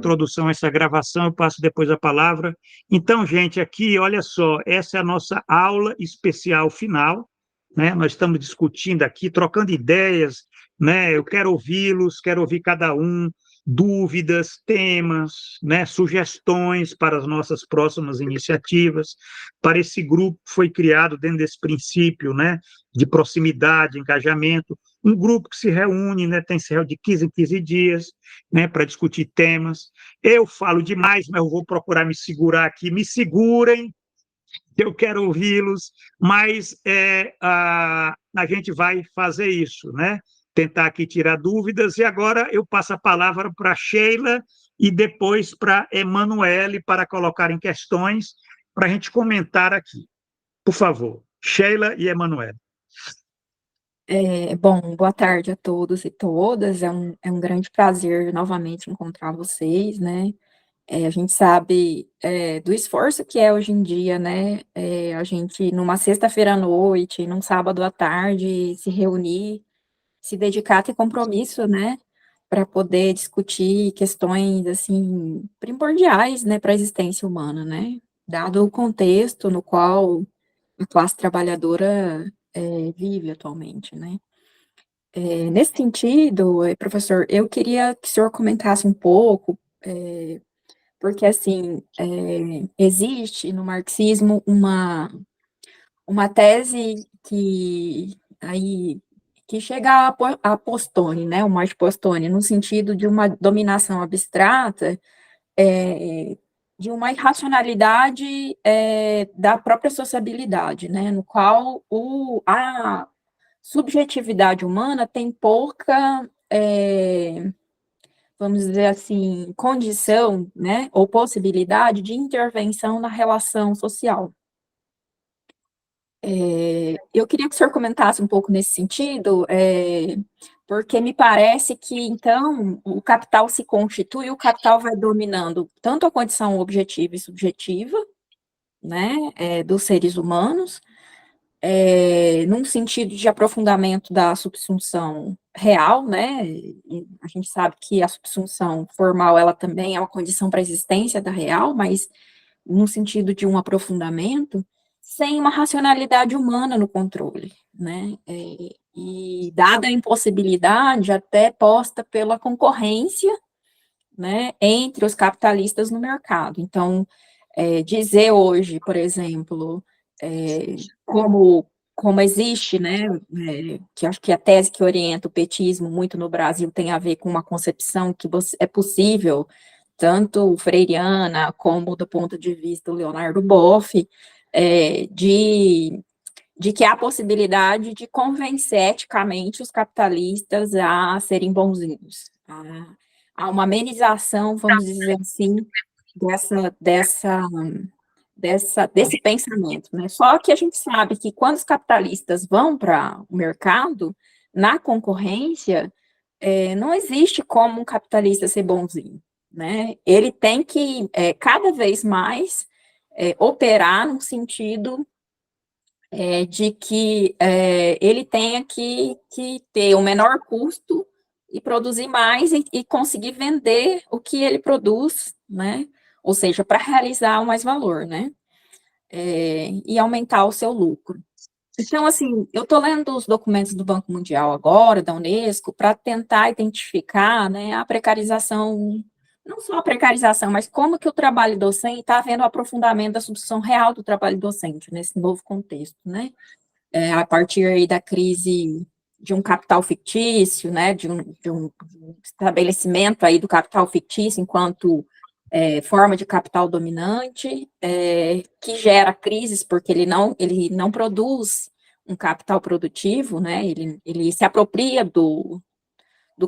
introdução a essa gravação, eu passo depois a palavra. Então, gente, aqui, olha só, essa é a nossa aula especial final, né? Nós estamos discutindo aqui, trocando ideias, né? Eu quero ouvi-los, quero ouvir cada um, dúvidas, temas, né? Sugestões para as nossas próximas iniciativas. Para esse grupo que foi criado dentro desse princípio, né? De proximidade, engajamento, um grupo que se reúne, né? Tem se reúne de 15 em 15 dias, né? Para discutir temas. Eu falo demais, mas eu vou procurar me segurar aqui. Me segurem, eu quero ouvi-los, mas a gente vai fazer isso, né? Tentar aqui tirar dúvidas, e agora eu passo a palavra para a Sheila e depois para a Emanuele para colocarem questões para a gente comentar aqui. Por favor, Sheila e Emanuele. Bom, boa tarde a todos e todas. É um grande prazer novamente encontrar vocês, né? A gente sabe do esforço que é hoje em dia, né? A gente, numa sexta-feira à noite, num sábado à tarde, se reunir, se dedicar a ter compromisso, né? Para poder discutir questões, assim, primordiais, né? Para a existência humana, né? Dado o contexto no qual a classe trabalhadora vive atualmente, né? Nesse sentido, professor, eu queria que o senhor comentasse um pouco, porque, assim, existe no marxismo uma tese que chega a Postone, né, o Marx Postone, no sentido de uma dominação abstrata, é, de uma irracionalidade da própria sociabilidade, né, no qual a subjetividade humana tem pouca, vamos dizer assim, condição, né, ou possibilidade de intervenção na relação social. Eu queria que o senhor comentasse um pouco nesse sentido, porque me parece que, então, o capital se constitui, o capital vai dominando tanto a condição objetiva e subjetiva, né, dos seres humanos, num sentido de aprofundamento da subsunção real, né, e a gente sabe que a subsunção formal, ela também é uma condição para a existência da real, mas no sentido de um aprofundamento, sem uma racionalidade humana no controle, né, e dada a impossibilidade até posta pela concorrência, né, entre os capitalistas no mercado. Então, dizer hoje, por exemplo, como existe, né, que acho que a tese que orienta o petismo muito no Brasil tem a ver com uma concepção que é possível, tanto freiriana como do ponto de vista do Leonardo Boff, de que há a possibilidade de convencer eticamente os capitalistas a serem bonzinhos. Há uma amenização, vamos dizer assim, desse pensamento, né? Só que a gente sabe que quando os capitalistas vão para o mercado, na concorrência, não existe como um capitalista ser bonzinho, né? Ele tem que, cada vez mais, operar no sentido de que ele tenha que ter o menor custo e produzir mais e conseguir vender o que ele produz, né? Ou seja, para realizar o mais valor, né? E aumentar o seu lucro. Então, assim, eu estou lendo os documentos do Banco Mundial agora, da Unesco, para tentar identificar, né, a precarização, não só a precarização, mas como que o trabalho docente está havendo o aprofundamento da substituição real do trabalho docente nesse novo contexto, né? A partir aí da crise de um capital fictício, né, de um estabelecimento aí do capital fictício enquanto forma de capital dominante, que gera crises porque ele não produz um capital produtivo, né, ele se apropria do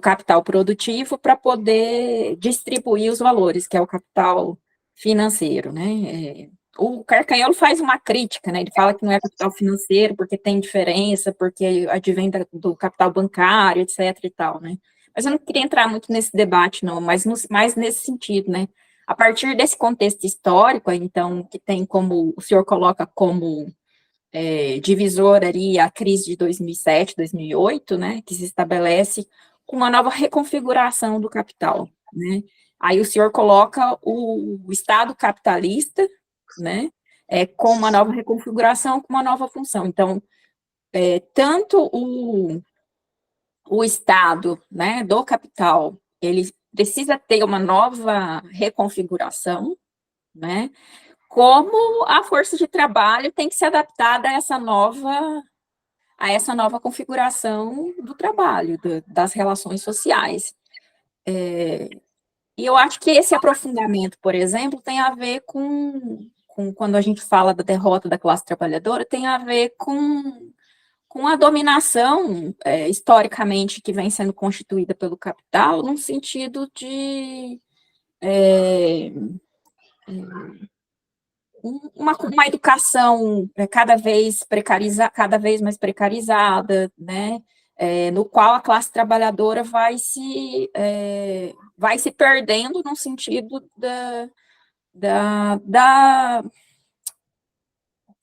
capital produtivo para poder distribuir os valores, que é o capital financeiro, né. O Carcanholo faz uma crítica, né, ele fala que não é capital financeiro porque tem diferença, porque advém do capital bancário, etc. e tal, né. Mas eu não queria entrar muito nesse debate, não, mas mais nesse sentido, né. A partir desse contexto histórico, então, que tem como, o senhor coloca como divisor ali a crise de 2007, 2008, né, que se estabelece com uma nova reconfiguração do capital, né, Aí o senhor coloca o Estado capitalista, né, com uma nova reconfiguração, com uma nova função. Então, tanto o Estado, né, do capital, ele precisa ter uma nova reconfiguração, né, como a força de trabalho tem que se adaptar a essa nova configuração do trabalho, das relações sociais. E eu acho que esse aprofundamento, por exemplo, tem a ver com quando a gente fala da derrota da classe trabalhadora, tem a ver com a dominação, historicamente, que vem sendo constituída pelo capital, no sentido de uma educação cada vez mais precarizada, né? No qual a classe trabalhadora vai se perdendo no sentido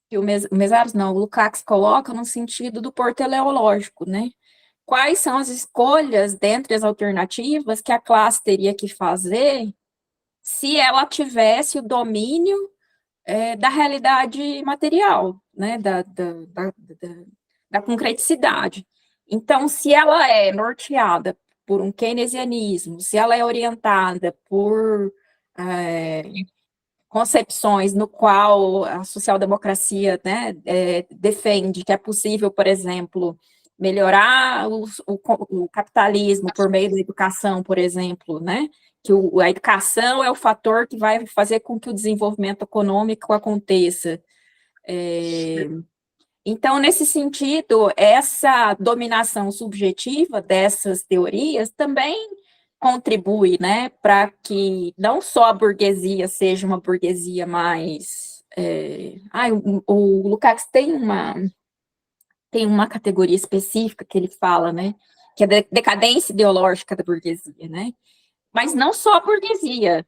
que o Mesaros, não, o Lukács coloca no sentido do pôr teleológico, né? Quais são as escolhas dentre as alternativas que a classe teria que fazer se ela tivesse o domínio da realidade material, né? Da concreticidade. Então, se ela é norteada por um keynesianismo, se ela é orientada por concepções no qual a social-democracia, né, defende que é possível, por exemplo, melhorar o capitalismo por meio da educação, por exemplo, né, que a educação é o fator que vai fazer com que o desenvolvimento econômico aconteça. Então, nesse sentido, essa dominação subjetiva dessas teorias também contribui, né, para que não só a burguesia seja uma burguesia mais... o Lukács tem uma categoria específica que ele fala, né, que é a decadência ideológica da burguesia, né, mas não só a burguesia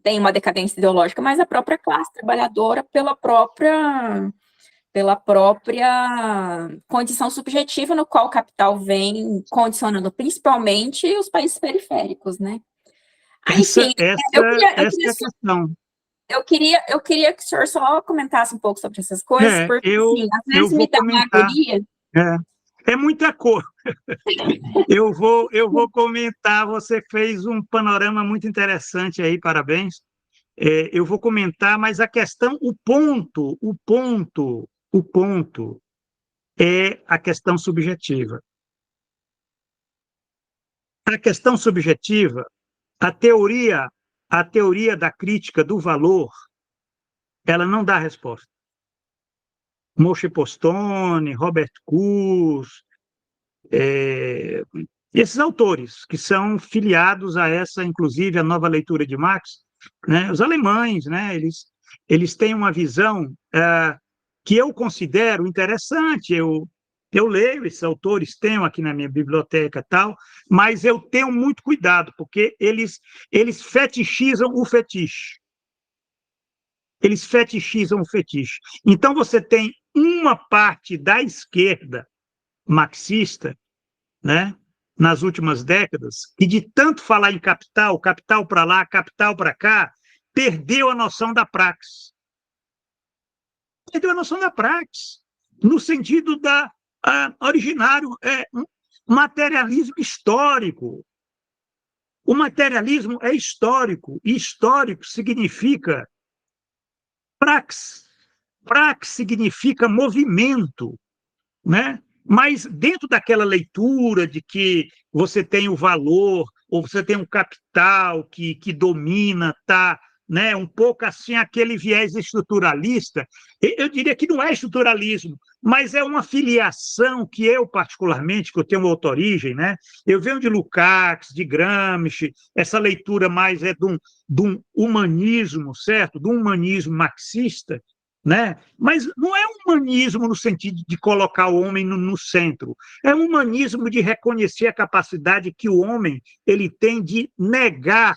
tem uma decadência ideológica, mas a própria classe trabalhadora pela própria condição subjetiva no qual o capital vem condicionando principalmente os países periféricos, né? Enfim, essa é a questão. Eu queria que o senhor só comentasse um pouco sobre essas coisas, porque, assim, às vezes me dá uma agonia. É muita cor. Eu vou comentar, você fez um panorama muito interessante aí, parabéns. Eu vou comentar, mas a questão, o ponto é a questão subjetiva. A questão subjetiva, a teoria da crítica do valor, ela não dá resposta. Moshe Postone, Robert Kurz, esses autores que são filiados a essa, inclusive, a nova leitura de Marx, né? Os alemães, né? Eles têm uma visão que eu considero interessante. Eu leio esses autores, tenho aqui na minha biblioteca tal, mas eu tenho muito cuidado, porque eles fetichizam o fetiche. Eles fetichizam o fetiche. Então, você tem uma parte da esquerda marxista, né, nas últimas décadas, que de tanto falar em capital, capital para lá, capital para cá, perdeu a noção da praxis. Perdeu a noção da praxis, no sentido originário, um materialismo histórico. O materialismo é histórico, e histórico significa praxis. Praxis significa movimento, né? Mas dentro daquela leitura de que você tem o valor, ou você tem um capital que domina, tá, né, um pouco assim aquele viés estruturalista, eu diria que não é estruturalismo, mas é uma filiação que eu, particularmente, que eu tenho outra origem, né, eu venho de Lukács, de Gramsci, essa leitura mais de um humanismo, certo? De um humanismo marxista, né? Mas não é um humanismo no sentido de colocar o homem no centro, é um humanismo de reconhecer a capacidade que o homem ele tem de negar,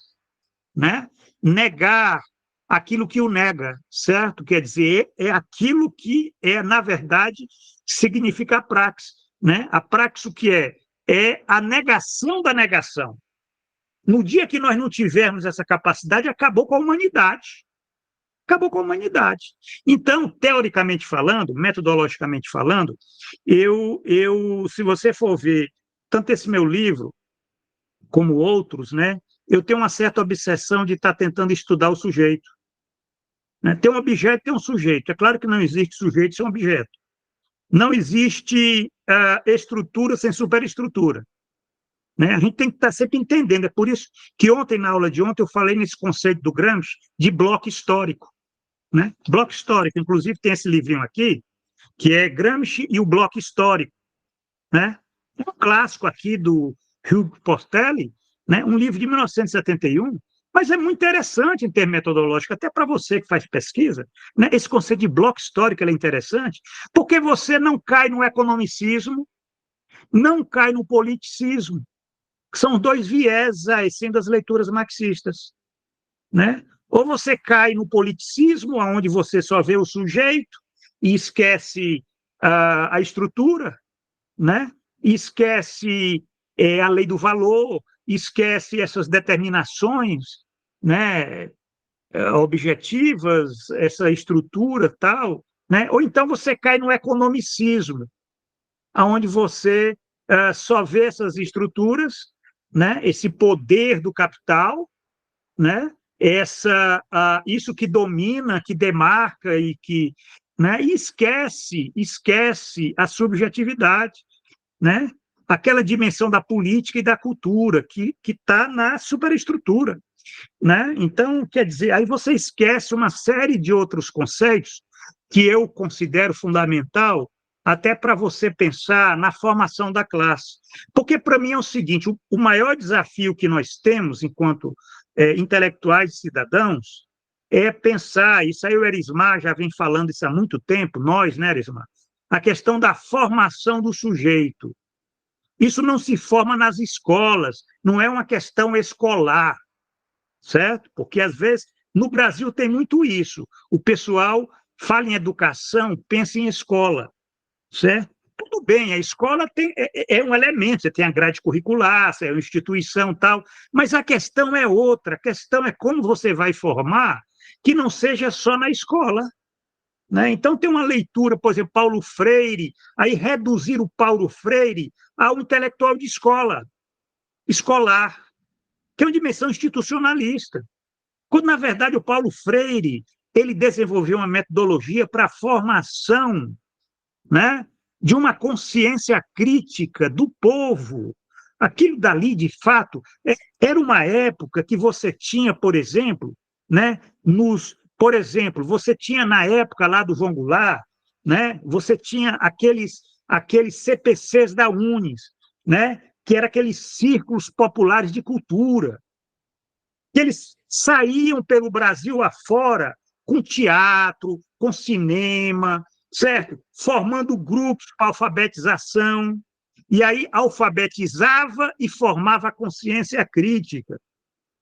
né? Negar aquilo que o nega, certo? Quer dizer, é aquilo que na verdade, significa a praxis, né? A praxis o que é? É a negação da negação. No dia que nós não tivermos essa capacidade, acabou com a humanidade. Acabou com a humanidade. Então, teoricamente falando, metodologicamente falando, se você for ver tanto esse meu livro como outros, né, eu tenho uma certa obsessão de estar tentando estudar o sujeito. Né? Tem um objeto e tem um sujeito. É claro que não existe sujeito sem objeto. Não existe estrutura sem superestrutura. Né? A gente tem que estar sempre entendendo. É por isso que ontem, na aula de ontem, eu falei nesse conceito do Gramsci de bloco histórico. Né? Bloco histórico, inclusive tem esse livrinho aqui, que é Gramsci e o Bloco Histórico. Né? É um clássico aqui do Hugo Portelli, né? Um livro de 1971, mas é muito interessante em termos metodológicos, até para você que faz pesquisa, né? Esse conceito de bloco histórico é interessante, porque você não cai no economicismo, não cai no politicismo, que são dois viés assim, das leituras marxistas. Né? Ou você cai no politicismo, onde você só vê o sujeito e esquece a estrutura, né? E esquece a lei do valor, esquece essas determinações, né? Objetivas, essa estrutura tal, né? Ou então você cai no economicismo, onde você só vê essas estruturas, né? Esse poder do capital, né? Isso que domina, que demarca e que, né? E esquece a subjetividade, né? Aquela dimensão da política e da cultura que está na superestrutura, né? Então, quer dizer, aí você esquece uma série de outros conceitos que eu considero fundamental até para você pensar na formação da classe. Porque, para mim, é o seguinte, o maior desafio que nós temos enquanto intelectuais e cidadãos é pensar, isso aí o Erismar já vem falando isso há muito tempo, nós, né, Erismar? A questão da formação do sujeito. Isso não se forma nas escolas, não é uma questão escolar, certo? Porque, às vezes, no Brasil tem muito isso. O pessoal fala em educação, pensa em escola, certo? Tudo bem, a escola é um elemento, você tem a grade curricular, você é uma instituição tal, mas a questão é outra, a questão é como você vai formar que não seja só na escola. Né? Então, tem uma leitura, por exemplo, Paulo Freire, aí reduzir o Paulo Freire a um intelectual de escola, escolar, que é uma dimensão institucionalista. Quando, na verdade, o Paulo Freire ele desenvolveu uma metodologia para a formação, né, de uma consciência crítica do povo. Aquilo dali, de fato, era uma época que você tinha, por exemplo, né, por exemplo, você tinha na época lá do João Goulart, né, você tinha aqueles CPCs da UNES, né, que eram aqueles círculos populares de cultura, que eles saíam pelo Brasil afora com teatro, com cinema, certo? Formando grupos para alfabetização, e aí alfabetizava e formava a consciência crítica.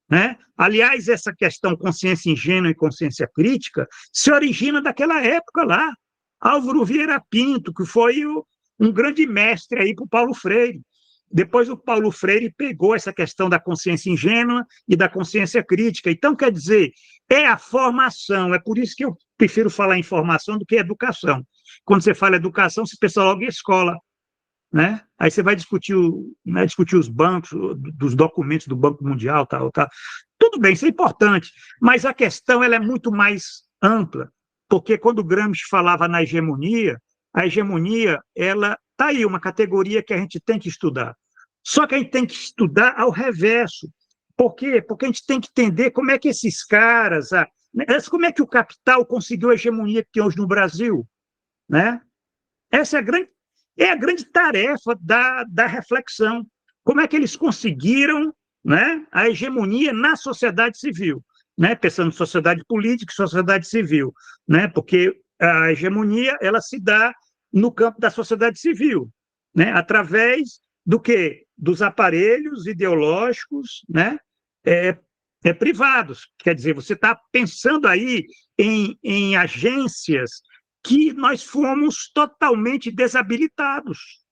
Né? Aliás, essa questão consciência ingênua e consciência crítica se origina daquela época lá. Álvaro Vieira Pinto, que foi um grande mestre aí para o Paulo Freire. Depois o Paulo Freire pegou essa questão da consciência ingênua e da consciência crítica. Então, quer dizer, é a formação. É por isso que eu prefiro falar em formação do que educação. Quando você fala educação, você pensa logo em escola. Né? Aí você vai discutir, discutir os bancos, dos documentos do Banco Mundial, tal. Tudo bem, isso é importante, mas a questão ela é muito mais ampla, porque quando o Gramsci falava na hegemonia, a hegemonia ela está aí, uma categoria que a gente tem que estudar. Só que a gente tem que estudar ao reverso. Por quê? Porque a gente tem que entender como é que esses caras, como é que o capital conseguiu a hegemonia que tem hoje no Brasil. Né? Essa é a grande tarefa da reflexão. Como é que eles conseguiram, né, a hegemonia na sociedade civil? Né? Pensando em sociedade política e sociedade civil. Né? Porque a hegemonia ela se dá no campo da sociedade civil, né? Através do quê? Dos aparelhos ideológicos, né? Privados. Quer dizer, você está pensando aí em agências que nós fomos totalmente desabilitados.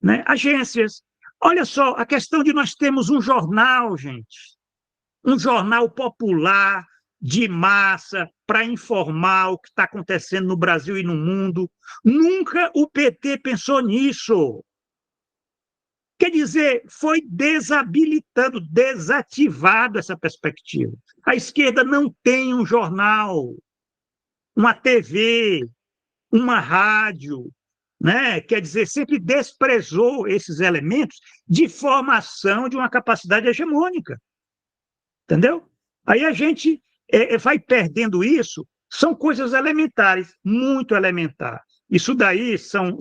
Né? Agências. Olha só, a questão de nós termos um jornal, gente, um jornal popular, de massa, para informar o que está acontecendo no Brasil e no mundo. Nunca o PT pensou nisso. Quer dizer, foi desabilitando, desativado essa perspectiva. A esquerda não tem um jornal, uma TV, uma rádio, né? Quer dizer, sempre desprezou esses elementos de formação de uma capacidade hegemônica, entendeu? Aí a gente vai perdendo isso, são coisas elementares, muito elementares. Isso daí são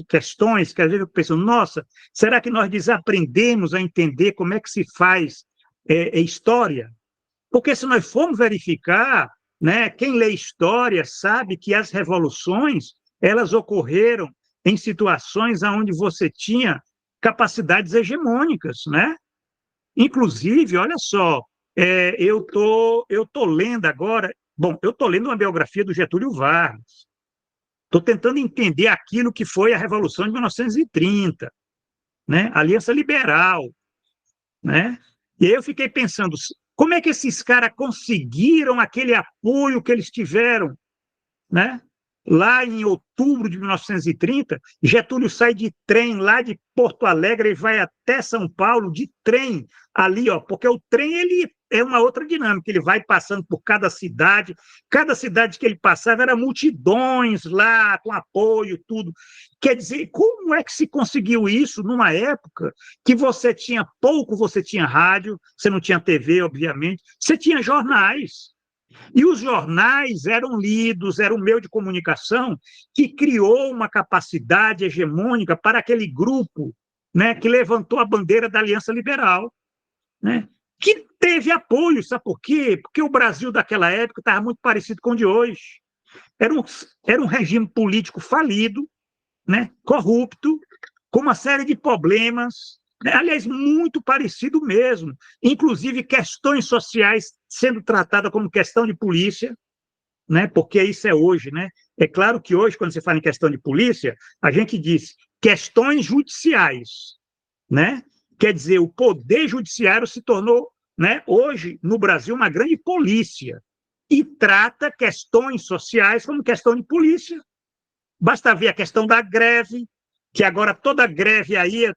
questões que às vezes eu penso, nossa, será que nós desaprendemos a entender como é que se faz história? Porque se nós formos verificar, né, quem lê história sabe que as revoluções elas ocorreram em situações onde você tinha capacidades hegemônicas, né? Inclusive, olha só, eu tô lendo agora, bom, eu estou lendo uma biografia do Getúlio Vargas, estou tentando entender aquilo que foi a Revolução de 1930, né? A Aliança Liberal, né? E aí eu fiquei pensando, como é que esses caras conseguiram aquele apoio que eles tiveram, né? Lá em outubro de 1930, Getúlio sai de trem lá de Porto Alegre e vai até São Paulo de trem ali, ó, porque o trem ele é uma outra dinâmica, ele vai passando por cada cidade que ele passava era multidões lá com apoio, tudo. Quer dizer, como é que se conseguiu isso numa época que você tinha pouco, você tinha rádio, você não tinha TV, obviamente, você tinha jornais. E os jornais eram lidos, era um meio de comunicação que criou uma capacidade hegemônica para aquele grupo, né, que levantou a bandeira da Aliança Liberal, né, que teve apoio, sabe por quê? Porque o Brasil daquela época estava muito parecido com o de hoje. Era um regime político falido, né, corrupto, com uma série de problemas, né, aliás, muito parecido mesmo, inclusive questões sociais sendo tratadas como questão de polícia, né, porque isso é hoje, né? É claro que hoje, quando você fala em questão de polícia, a gente diz questões judiciais, né? Quer dizer, o poder judiciário se tornou, né, hoje, no Brasil, uma grande polícia e trata questões sociais como questão de polícia. Basta ver a questão da greve, que agora toda greve aí,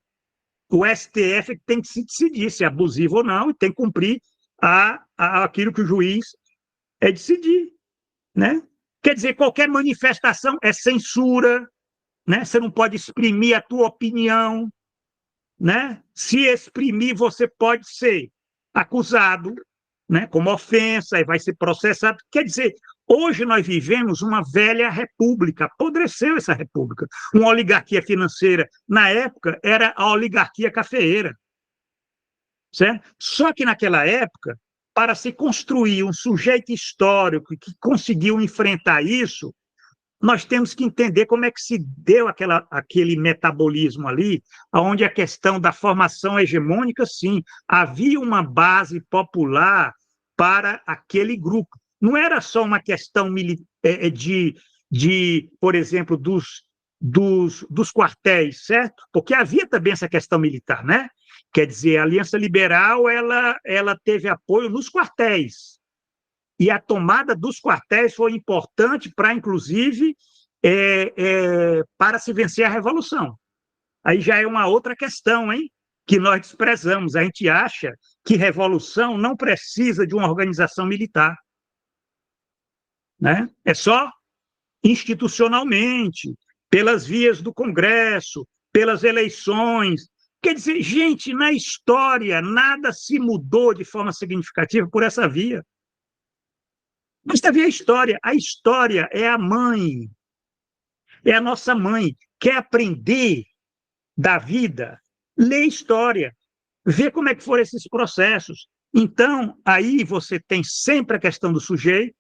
o STF tem que se decidir se é abusivo ou não, e tem que cumprir aquilo que o juiz decidir, né? Quer dizer, qualquer manifestação é censura, né? Você não pode exprimir a tua opinião, né? Se exprimir, você pode ser acusado, né? Como ofensa, e vai ser processado. Quer dizer, hoje nós vivemos uma velha república, apodreceu essa república, uma oligarquia financeira. Na época, era a oligarquia cafeeira, certo? Só que naquela época, para se construir um sujeito histórico que conseguiu enfrentar isso, nós temos que entender como é que se deu aquele metabolismo ali, onde a questão da formação hegemônica, sim, havia uma base popular para aquele grupo. Não era só uma questão por exemplo, dos quartéis, certo? Porque havia também essa questão militar, né? Quer dizer, a Aliança Liberal ela teve apoio nos quartéis, e a tomada dos quartéis foi importante para, inclusive, para se vencer a Revolução. Aí já é uma outra questão, hein? Que nós desprezamos. A gente acha que revolução não precisa de uma organização militar, né? É só institucionalmente, pelas vias do Congresso, pelas eleições. Quer dizer, gente, na história, nada se mudou de forma significativa por essa via. Basta ver a história. A história é a mãe, é a nossa mãe. Quer aprender da vida? Lê história, vê como é que foram esses processos. Então, aí você tem sempre a questão do sujeito,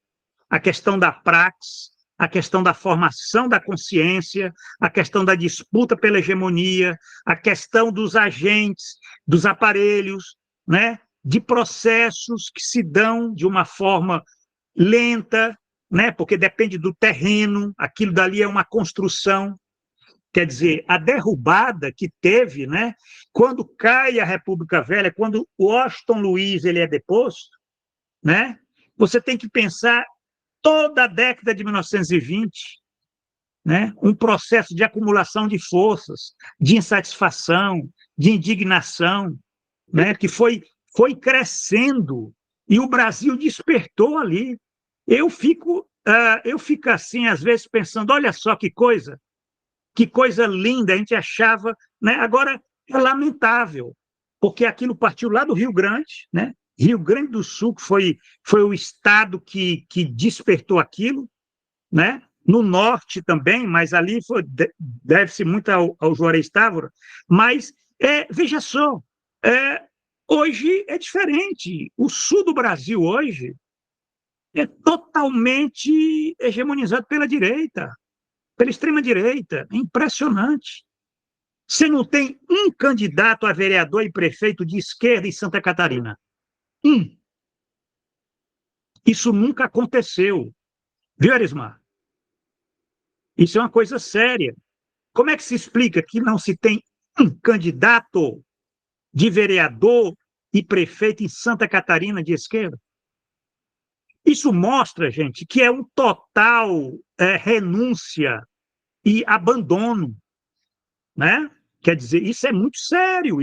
a questão da praxis, a questão da formação da consciência, a questão da disputa pela hegemonia, a questão dos agentes, dos aparelhos, né? De processos que se dão de uma forma lenta, né? Porque depende do terreno, aquilo dali é uma construção. Quer dizer, a derrubada que teve, né, quando cai a República Velha, quando Washington Luiz ele é deposto, né, você tem que pensar toda a década de 1920, né, um processo de acumulação de forças, de insatisfação, de indignação, né, que foi crescendo, e o Brasil despertou ali. Eu fico assim, às vezes, pensando, olha só que coisa linda, a gente achava, né? Agora é lamentável, porque aquilo partiu lá do Rio Grande, né? Rio Grande do Sul, que foi o estado que despertou aquilo, né? No norte também, mas ali deve-se muito ao Juarez Távora, mas veja só, hoje é diferente. O sul do Brasil hoje é totalmente hegemonizado pela direita, pela extrema-direita. É impressionante. Você não tem um candidato a vereador e prefeito de esquerda em Santa Catarina. Isso nunca aconteceu. Viu, Arismar? Isso é uma coisa séria. Como é que se explica que não se tem um candidato de vereador e prefeito em Santa Catarina de esquerda? Isso mostra, gente, que é um total renúncia e abandono, né? Quer dizer, isso é muito sério,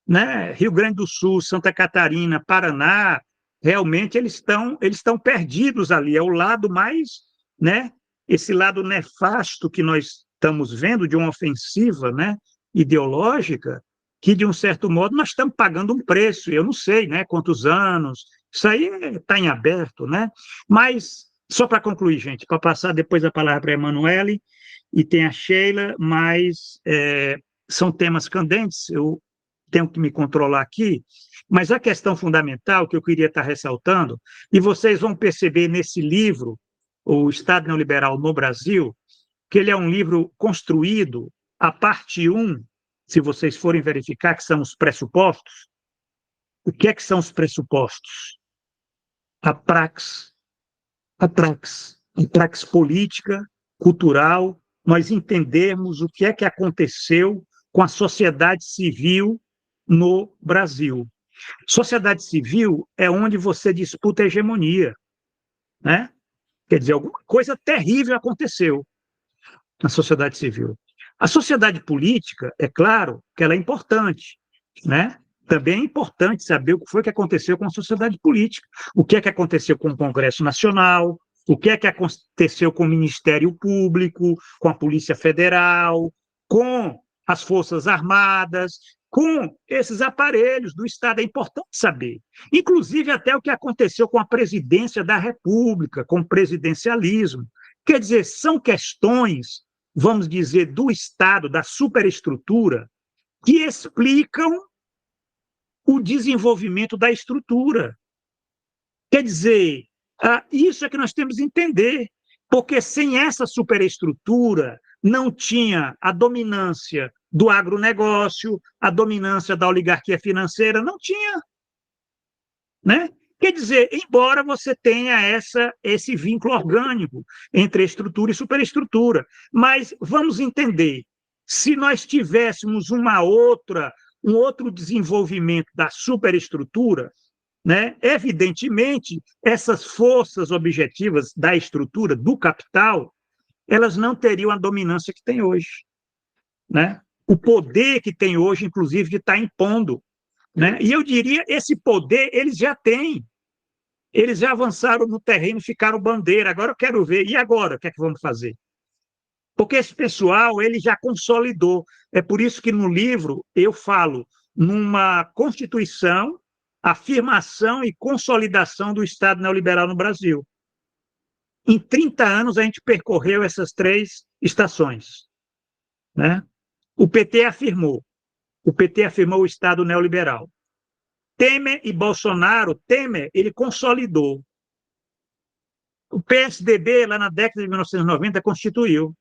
né? Rio Grande do Sul, Santa Catarina, Paraná, realmente eles estão perdidos ali, é o lado mais, né? Esse lado nefasto que nós estamos vendo de uma ofensiva, né, ideológica, que de um certo modo nós estamos pagando um preço, eu não sei, né, quantos anos, isso aí está em aberto, né? Mas só para concluir, gente, para passar depois a palavra para a Emanuele, e tem a Sheila, mas são temas candentes, eu tenho que me controlar aqui, mas a questão fundamental que eu queria estar ressaltando, e vocês vão perceber nesse livro, O Estado Neoliberal no Brasil, que ele é um livro construído, a parte 1, se vocês forem verificar, que são os pressupostos. O que é que são os pressupostos? A praxe, a praxe política, cultural, nós entendermos o que é que aconteceu com a sociedade civil no Brasil. Sociedade civil é onde você disputa a hegemonia, né? Quer dizer, alguma coisa terrível aconteceu na sociedade civil. A sociedade política, é claro que ela é importante, né? Também é importante saber o que foi que aconteceu com a sociedade política, o que é que aconteceu com o Congresso Nacional, o que é que aconteceu com o Ministério Público, com a Polícia Federal, com as Forças Armadas, com esses aparelhos do Estado. É importante saber. Inclusive até o que aconteceu com a presidência da República, com o presidencialismo. Quer dizer, são questões, vamos dizer, do Estado, da superestrutura, que explicam o desenvolvimento da estrutura. Quer dizer, isso é que nós temos que entender, porque sem essa superestrutura não tinha a dominância do agronegócio, a dominância da oligarquia financeira, não tinha, né? Quer dizer, embora você tenha esse vínculo orgânico entre estrutura e superestrutura, mas vamos entender, se nós tivéssemos um outro desenvolvimento da superestrutura, né, evidentemente, essas forças objetivas da estrutura, do capital, elas não teriam a dominância que tem hoje, né? O poder que tem hoje, inclusive, de estar impondo, né? E eu diria, esse poder eles já têm. Eles já avançaram no terreno, ficaram bandeira. Agora eu quero ver, e agora? O que é que vamos fazer? Porque esse pessoal, ele já consolidou. É por isso que no livro eu falo numa constituição, afirmação e consolidação do Estado neoliberal no Brasil. Em 30 anos, a gente percorreu essas 3 estações, né? O PT afirmou o Estado neoliberal. Temer e Bolsonaro, Temer, ele consolidou. O PSDB, lá na década de 1990, constituiu.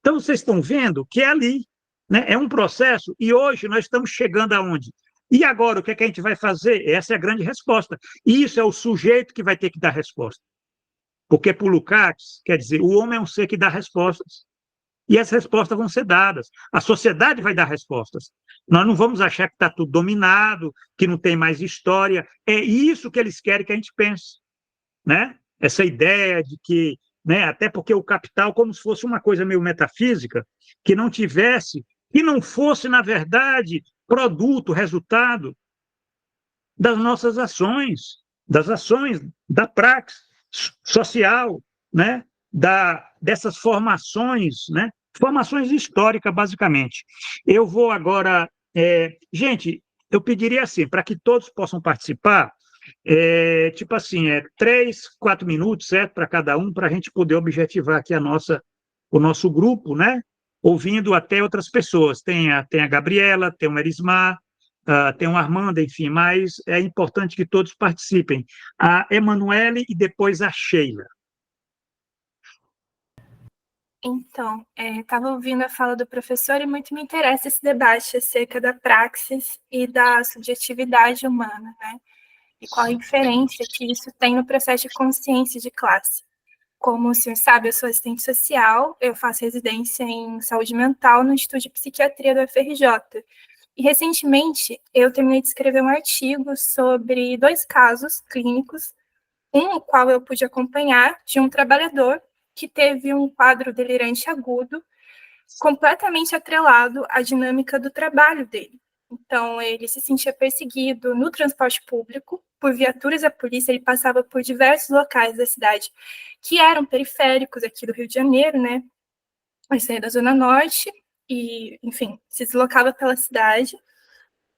Então, vocês estão vendo que é ali, né? É um processo, e hoje nós estamos chegando aonde? E agora, o que é que a gente vai fazer? Essa é a grande resposta. E isso é o sujeito que vai ter que dar resposta. Porque, por Lukács, quer dizer, o homem é um ser que dá respostas. E as respostas vão ser dadas. A sociedade vai dar respostas. Nós não vamos achar que está tudo dominado, que não tem mais história. É isso que eles querem que a gente pense, né? Essa ideia de que, né, até porque o capital, como se fosse uma coisa meio metafísica, que não tivesse, que não fosse, na verdade, produto, resultado das nossas ações, das ações da praxe social, né? Dessas formações, né? Formações históricas, basicamente. Eu vou agora. Gente, eu pediria assim, para que todos possam participar, tipo assim, 3, 4 minutos, certo, para cada um, para a gente poder objetivar aqui o nosso grupo, né? Ouvindo até outras pessoas. Tem a Gabriela, tem o Erismar, tem o Armando, enfim, mas é importante que todos participem. A Emanuele e depois a Sheila. Então, estava ouvindo a fala do professor e muito me interessa esse debate acerca da praxis e da subjetividade humana, né? E qual a inferência que isso tem no processo de consciência de classe. Como o senhor sabe, eu sou assistente social, eu faço residência em saúde mental no Instituto de Psiquiatria do UFRJ. E, recentemente, eu terminei de escrever um artigo sobre 2 casos clínicos, no qual eu pude acompanhar, de um trabalhador que teve um quadro delirante agudo, completamente atrelado à dinâmica do trabalho dele. Então, ele se sentia perseguido no transporte público, por viaturas da polícia, ele passava por diversos locais da cidade que eram periféricos aqui do Rio de Janeiro, né? Ele saía da Zona Norte e, enfim, se deslocava pela cidade.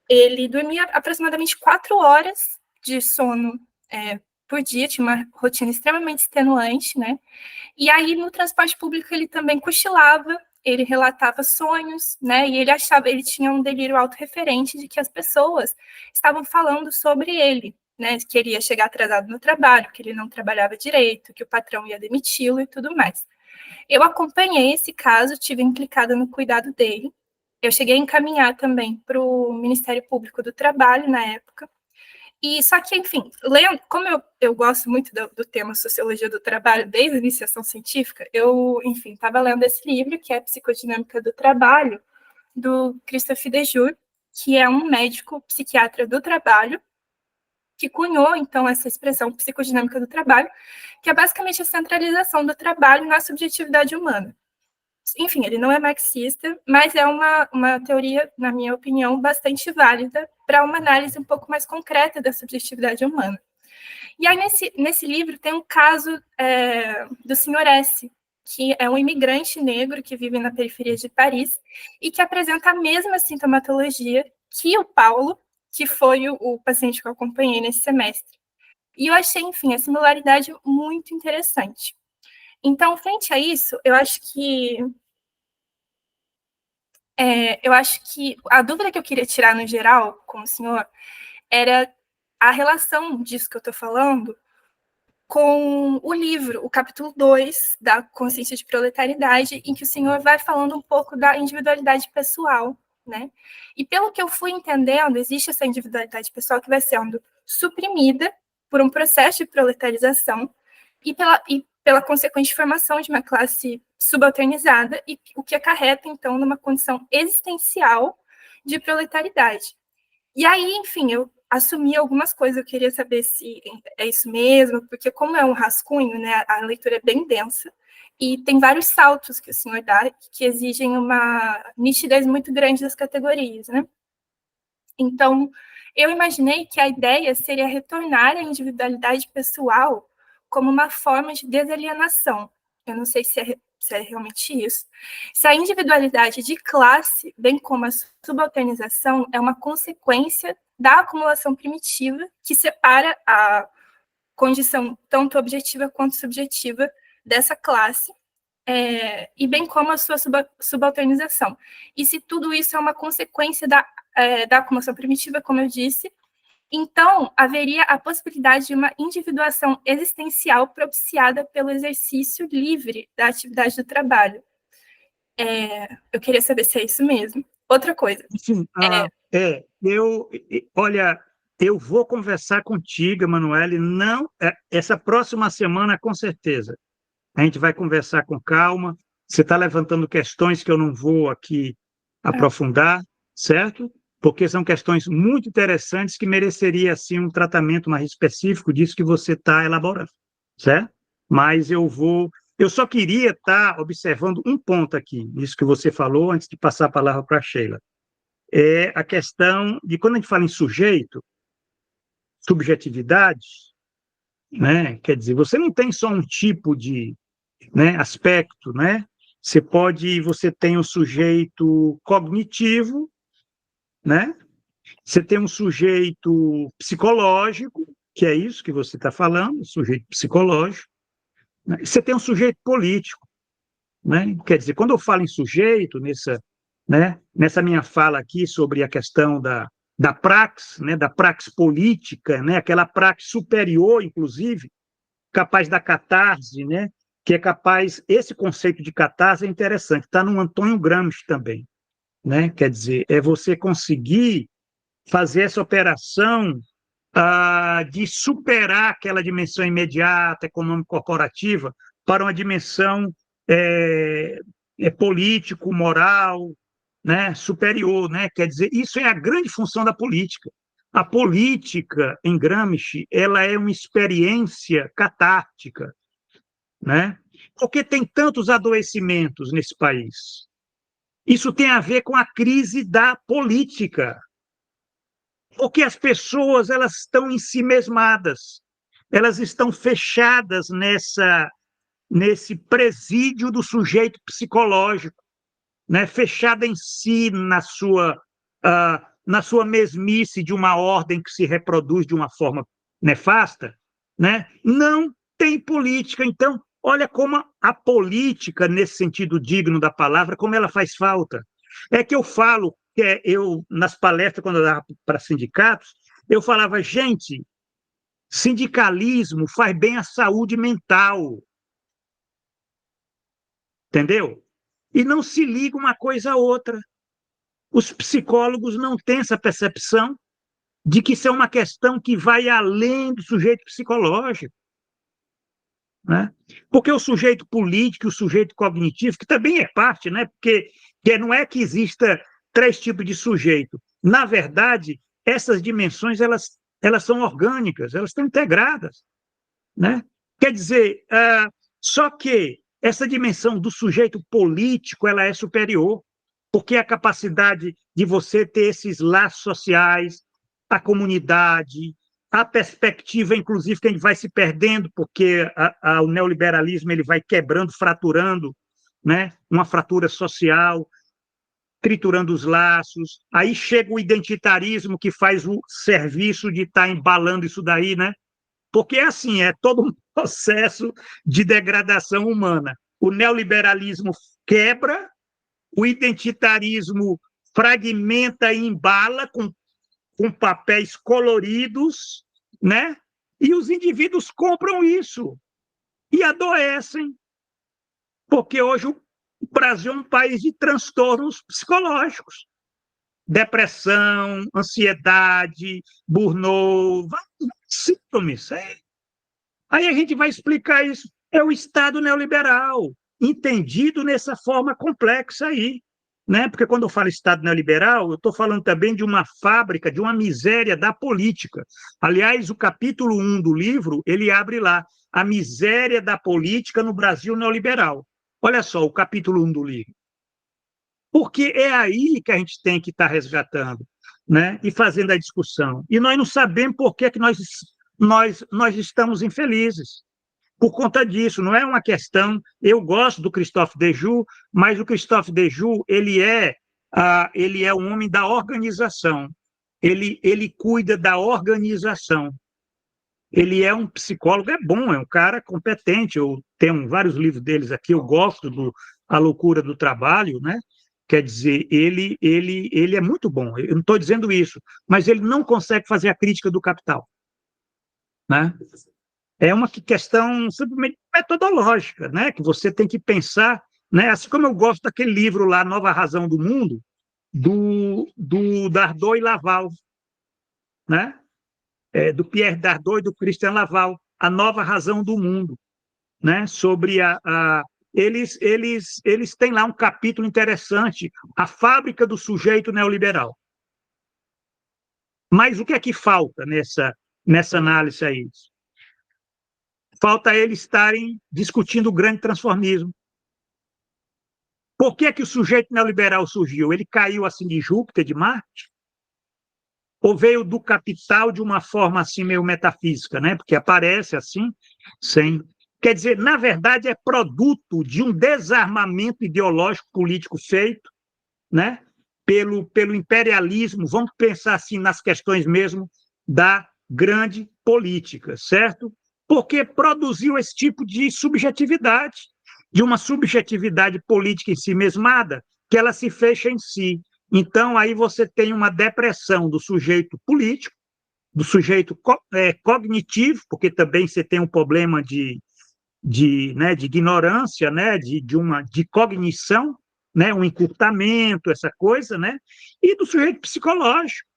Ele dormia aproximadamente 4 horas de sono por dia, tinha uma rotina extremamente extenuante, né? E aí, no transporte público, ele também cochilava, ele relatava sonhos, né? E ele tinha um delírio autorreferente de que as pessoas estavam falando sobre ele, né? Que ele ia chegar atrasado no trabalho, que ele não trabalhava direito, que o patrão ia demiti-lo e tudo mais. Eu acompanhei esse caso, tive implicada no cuidado dele. Eu cheguei a encaminhar também para o Ministério Público do Trabalho na época. E só que, enfim, como eu gosto muito do tema Sociologia do Trabalho, desde a iniciação científica, eu, enfim, estava lendo esse livro, que é Psicodinâmica do Trabalho, do Christophe Dejour, que é um médico psiquiatra do trabalho, que cunhou, então, essa expressão psicodinâmica do trabalho, que é basicamente a centralização do trabalho na subjetividade humana. Enfim, ele não é marxista, mas é uma teoria, na minha opinião, bastante válida para uma análise um pouco mais concreta da subjetividade humana. E aí, nesse livro, tem um caso do Sr. S., que é um imigrante negro que vive na periferia de Paris e que apresenta a mesma sintomatologia que o Paulo, que foi o paciente que eu acompanhei nesse semestre. E eu achei, enfim, a similaridade muito interessante. Então, frente a isso, eu acho que a dúvida que eu queria tirar no geral com o senhor era a relação disso que eu estou falando com o livro, o capítulo 2 da Consciência de Proletariedade, em que o senhor vai falando um pouco da individualidade pessoal, né? E pelo que eu fui entendendo, existe essa individualidade pessoal que vai sendo suprimida por um processo de proletarização e pela consequente formação de uma classe subalternizada, e o que acarreta, então, numa condição existencial de proletariedade. E aí, enfim, eu assumi algumas coisas, eu queria saber se é isso mesmo, porque como é um rascunho, né, a leitura é bem densa, e tem vários saltos que o senhor dá, que exigem uma nitidez muito grande das categorias, né? Então, eu imaginei que a ideia seria retornar à individualidade pessoal como uma forma de desalienação. Eu não sei se é realmente isso. Se a individualidade de classe, bem como a subalternização, é uma consequência da acumulação primitiva que separa a condição tanto objetiva quanto subjetiva dessa classe, e bem como a sua subalternização. E se tudo isso é uma consequência da acumulação primitiva, como eu disse, então haveria a possibilidade de uma individuação existencial propiciada pelo exercício livre da atividade do trabalho. Eu queria saber se é isso mesmo. Outra coisa. Sim, olha, eu vou conversar contigo, Emanuele, não, essa próxima semana, com certeza. A gente vai conversar com calma, Você está levantando questões que eu não vou aqui aprofundar, certo? Porque são questões muito interessantes que mereceria assim um tratamento mais específico disso que você está elaborando, certo? Mas eu só queria estar observando um ponto aqui, isso que você falou antes de passar a palavra para a Sheila. É a questão de quando a gente fala em sujeito, subjetividade, né? Quer dizer, você não tem só um tipo de, né, aspecto, né? Você tem um sujeito cognitivo, né? Você tem um sujeito psicológico, que é isso que você está falando, sujeito psicológico, né? Você tem um sujeito político, né? Quer dizer, quando eu falo em sujeito, nessa minha fala aqui sobre a questão da praxis, né, da praxis política, né, aquela praxis superior, inclusive, capaz da catarse, né, que é capaz, esse conceito de catarse é interessante, está no Antônio Gramsci também, né, quer dizer, é você conseguir fazer essa operação de superar aquela dimensão imediata, econômico-corporativa, para uma dimensão é, político, moral, né, superior, né? Quer dizer, isso é a grande função da política. A política, em Gramsci, ela é uma experiência catártica, né? Porque tem tantos adoecimentos nesse país. Isso tem a ver com a crise da política, porque as pessoas elas estão ensimesmadas, elas estão fechadas nesse presídio do sujeito psicológico, né? Fechada em si na sua mesmice de uma ordem que se reproduz de uma forma nefasta, né? Não tem política. Então, olha como a política, nesse sentido digno da palavra, como ela faz falta. É que eu falo, nas palestras, quando eu dava para sindicatos, eu falava, gente, sindicalismo faz bem à saúde mental, entendeu? E não se liga uma coisa a outra. Os psicólogos não têm essa percepção de que isso é uma questão que vai além do sujeito psicológico, né? Porque o sujeito político, o sujeito cognitivo, que também é parte, né? Porque não é que exista 3 tipos de sujeito. Na verdade, essas dimensões elas são orgânicas, elas estão integradas, né? Quer dizer, só que essa dimensão do sujeito político ela é superior, porque a capacidade de você ter esses laços sociais, a comunidade, a perspectiva, inclusive, que a gente vai se perdendo, porque o neoliberalismo ele vai quebrando, fraturando, né? Uma fratura social, triturando os laços. Aí chega o identitarismo, que faz o serviço de estar embalando isso daí, né? Porque, assim, é todo um processo de degradação humana. O neoliberalismo quebra, o identitarismo fragmenta e embala com papéis coloridos, né? E os indivíduos compram isso e adoecem, porque hoje o Brasil é um país de transtornos psicológicos. Depressão, ansiedade, burnout, vários síndromes. Aí a gente vai explicar isso. É o Estado neoliberal, entendido nessa forma complexa aí, né? Porque quando eu falo Estado neoliberal, eu estou falando também de uma fábrica, de uma miséria da política. Aliás, o capítulo 1 do livro, ele abre lá, a miséria da política no Brasil neoliberal. Olha só, o capítulo 1 do livro. Porque é aí que a gente tem que estar resgatando, né? E fazendo a discussão. E nós não sabemos por que nós estamos infelizes. Por conta disso, não é uma questão. Eu gosto do Christophe Dejoux, mas o Christophe Dejoux ele é um homem da organização. Ele cuida da organização. Ele é um psicólogo, é bom, é um cara competente. Eu tenho vários livros deles aqui. Eu gosto do A Loucura do Trabalho, né? Quer dizer, ele é muito bom. Eu não estou dizendo isso, mas ele não consegue fazer a crítica do capital, né? É uma questão simplesmente metodológica, né? Que você tem que pensar, né? Assim como eu gosto daquele livro lá, Nova Razão do Mundo, do Dardot e Laval, né? Do Pierre Dardot e do Christian Laval, A Nova Razão do Mundo, né? Sobre eles têm lá um capítulo interessante, a fábrica do sujeito neoliberal. Mas o que é que falta nessa análise aí? Falta eles estarem discutindo o grande transformismo. Por que que o sujeito neoliberal surgiu? Ele caiu assim de Júpiter, de Marte? Ou veio do capital de uma forma assim meio metafísica, né? Porque aparece assim, sem... Quer dizer, na verdade, é produto de um desarmamento ideológico político feito, né? Pelo imperialismo, vamos pensar assim nas questões mesmo da grande política, certo? Porque produziu esse tipo de subjetividade, de uma subjetividade política em si mesmada, que ela se fecha em si. Então, aí você tem uma depressão do sujeito político, do sujeito cognitivo, porque também você tem um problema de ignorância, né, de cognição, né, um encurtamento, essa coisa, né, e do sujeito psicológico,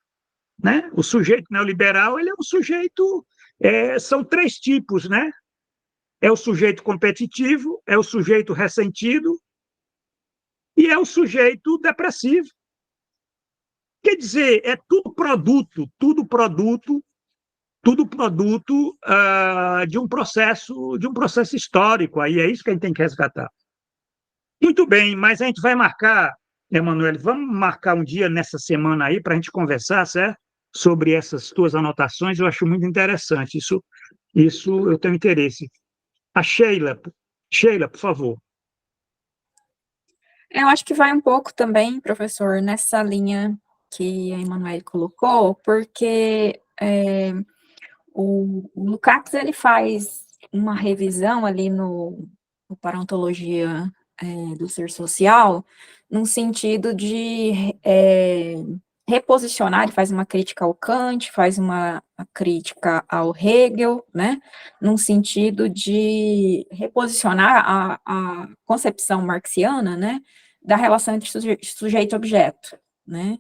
né? O sujeito neoliberal, ele é um sujeito, são três tipos, né? É o sujeito competitivo, é o sujeito ressentido e é o sujeito depressivo. Quer dizer, é tudo produto de um processo histórico. Aí é isso que a gente tem que resgatar. Muito bem, mas a gente vai marcar, Emanuele, vamos marcar um dia nessa semana aí para a gente conversar, certo? Sobre essas tuas anotações, eu acho muito interessante. Isso eu tenho interesse. A Sheila, por favor. Eu acho que vai um pouco também, professor, nessa linha que a Emanuele colocou, porque o Lukács, ele faz uma revisão ali no Parontologia do Ser Social, num sentido de reposicionar, ele faz uma crítica ao Kant, faz uma crítica ao Hegel, né, num sentido de reposicionar a concepção marxiana, né, da relação entre sujeito e objeto, né.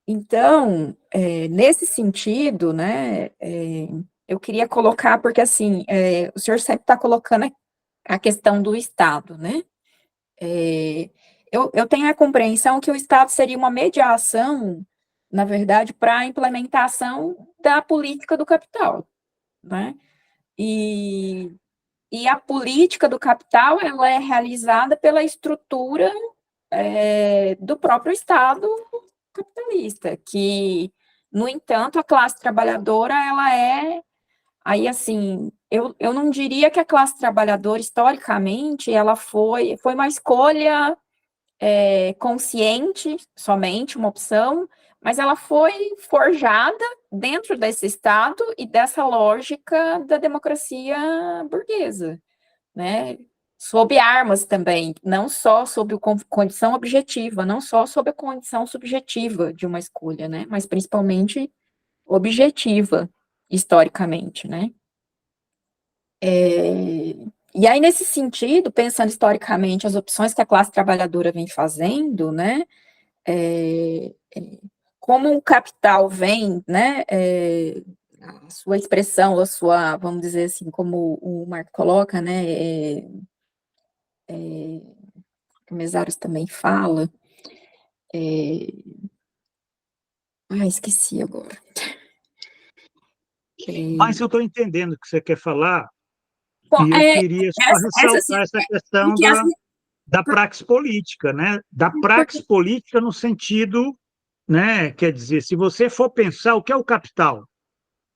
Então, nesse sentido, né, eu queria colocar, porque assim, o senhor sempre está colocando a questão do Estado, né? Eu tenho a compreensão que o Estado seria uma mediação, na verdade, para a implementação da política do capital, né? E a política do capital, ela é realizada pela estrutura do próprio Estado capitalista, que, no entanto, a classe trabalhadora, ela aí, assim, eu não diria que a classe trabalhadora, historicamente, ela foi uma escolha consciente, somente uma opção, mas ela foi forjada dentro desse Estado e dessa lógica da democracia burguesa, né? Sob armas também, não só sob condição objetiva, não só sob a condição subjetiva de uma escolha, né? Mas principalmente objetiva, historicamente, né? E aí, nesse sentido, pensando historicamente as opções que a classe trabalhadora vem fazendo, né? Como o capital vem, né? A sua expressão, a sua, vamos dizer assim, como o Marco coloca, né? O Mesaros também fala. Esqueci agora. Mas eu estou entendendo o que você quer falar, Bom, e eu queria só ressaltar essa questão da praxis política, né? Da praxis política no sentido, né? Quer dizer, se você for pensar o que é o capital,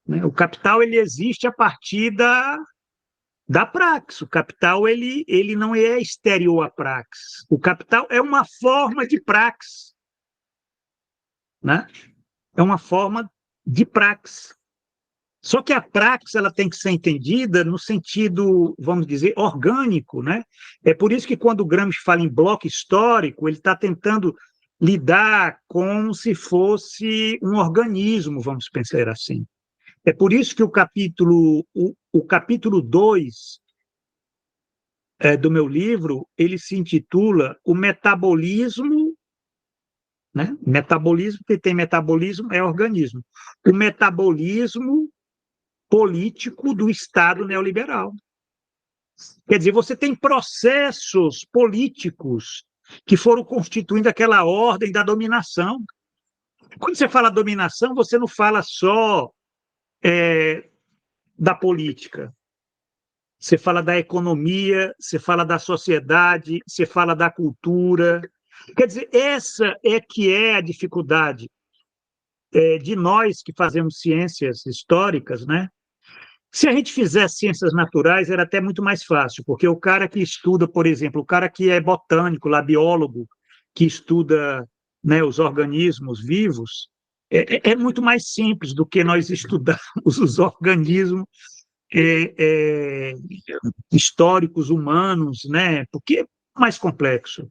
né? O capital ele existe a partir da praxis. O capital ele não é exterior à praxis. O capital é uma forma de praxis, né? É uma forma de praxis. Só que a praxis ela tem que ser entendida no sentido, vamos dizer, orgânico, né? É por isso que quando o Gramsci fala em bloco histórico, ele está tentando lidar como se fosse um organismo, vamos pensar assim. É por isso que o capítulo 2 do meu livro, ele se intitula O Metabolismo, né? Metabolismo, que tem metabolismo, é organismo. O metabolismo político do Estado neoliberal. Quer dizer, você tem processos políticos que foram constituindo aquela ordem da dominação. Quando você fala dominação, você não fala só da política. Você fala da economia, você fala da sociedade, você fala da cultura. Quer dizer, essa é que é a dificuldade de nós que fazemos ciências históricas, né? Se a gente fizesse ciências naturais, era até muito mais fácil, porque o cara que estuda, por exemplo, o cara que é botânico, lá, biólogo, que estuda, né, os organismos vivos, é muito mais simples do que nós estudarmos os organismos históricos humanos, né? Porque é mais complexo,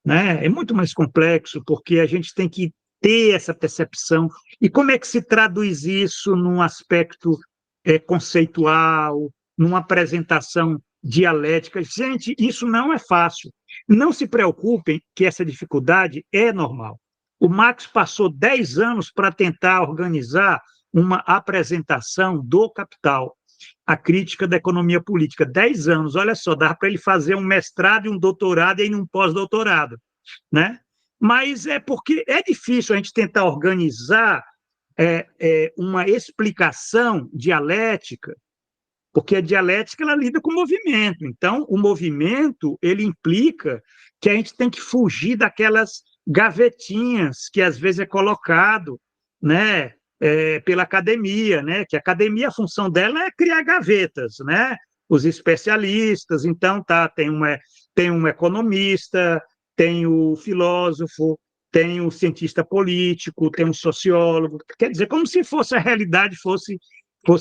né? É muito mais complexo, porque a gente tem que ter essa percepção. E como é que se traduz isso num aspecto conceitual, numa apresentação dialética? Gente, isso não é fácil. Não se preocupem que essa dificuldade é normal. O Marx passou 10 anos para tentar organizar uma apresentação do Capital, a crítica da economia política. 10 anos, olha só, dá para ele fazer um mestrado e um doutorado e um pós-doutorado, né? Mas é porque é difícil a gente tentar organizar uma explicação dialética, porque a dialética ela lida com o movimento. Então, o movimento ele implica que a gente tem que fugir daquelas gavetinhas que às vezes é colocado, né, pela academia, né? Que a academia, a função dela é criar gavetas, né? Os especialistas, então tem um economista, tem o filósofo, tem o cientista político, tem um sociólogo, quer dizer, como se fosse a realidade fosse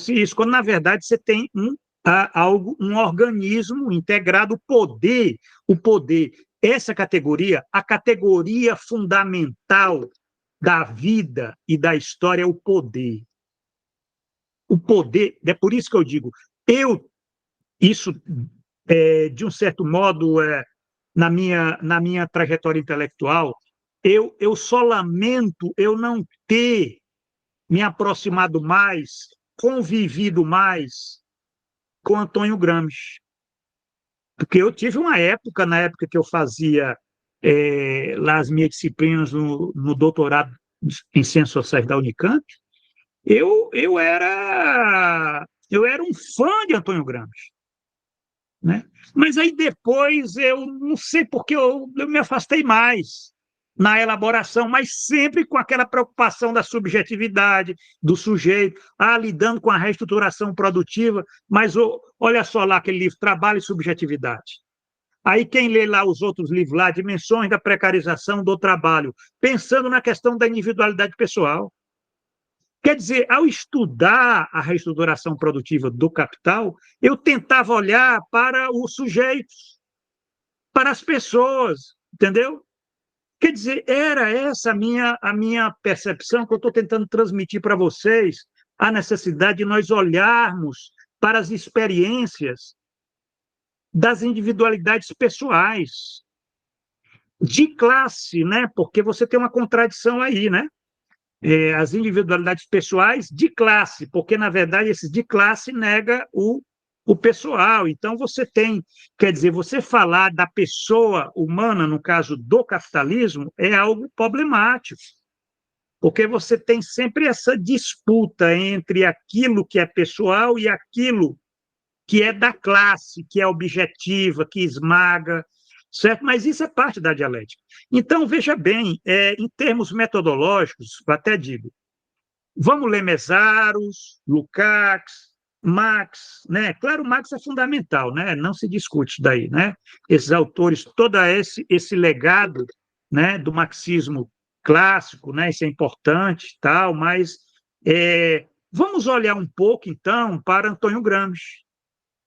isso, quando na verdade você tem um organismo integrado, o poder, essa categoria, a categoria fundamental da vida e da história é o poder. O poder, é por isso que eu digo, isso, de um certo modo, na minha trajetória intelectual, eu só lamento eu não ter me aproximado mais, convivido mais com Antônio Gramsci. Porque eu tive uma época, na época que eu fazia lá as minhas disciplinas no doutorado em Ciências Sociais da Unicamp, eu era um fã de Antônio Gramsci, né? Mas aí depois eu não sei porque eu me afastei mais na elaboração, mas sempre com aquela preocupação da subjetividade do sujeito, lidando com a reestruturação produtiva, mas olha só lá aquele livro, Trabalho e Subjetividade. Aí quem lê lá os outros livros lá, Dimensões da Precarização do Trabalho, pensando na questão da individualidade pessoal. Quer dizer, ao estudar a reestruturação produtiva do capital, eu tentava olhar para os sujeitos, para as pessoas, entendeu? Quer dizer, era essa a minha percepção que eu estou tentando transmitir para vocês, a necessidade de nós olharmos para as experiências das individualidades pessoais, de classe, né? Porque você tem uma contradição aí, né? As individualidades pessoais de classe, porque, na verdade, esse de classe nega o pessoal. Então, você tem, quer dizer, você falar da pessoa humana, no caso do capitalismo, é algo problemático, porque você tem sempre essa disputa entre aquilo que é pessoal e aquilo que é da classe, que é objetiva, que esmaga, certo? Mas isso é parte da dialética. Então, veja bem, em termos metodológicos, eu até digo, vamos ler Mesaros, Lukács, Marx, né? Claro, Marx é fundamental, né? Não se discute isso daí, né? Esses autores, todo esse legado, né, do marxismo clássico, né? Isso é importante, tal, mas vamos olhar um pouco, então, para Antônio Gramsci,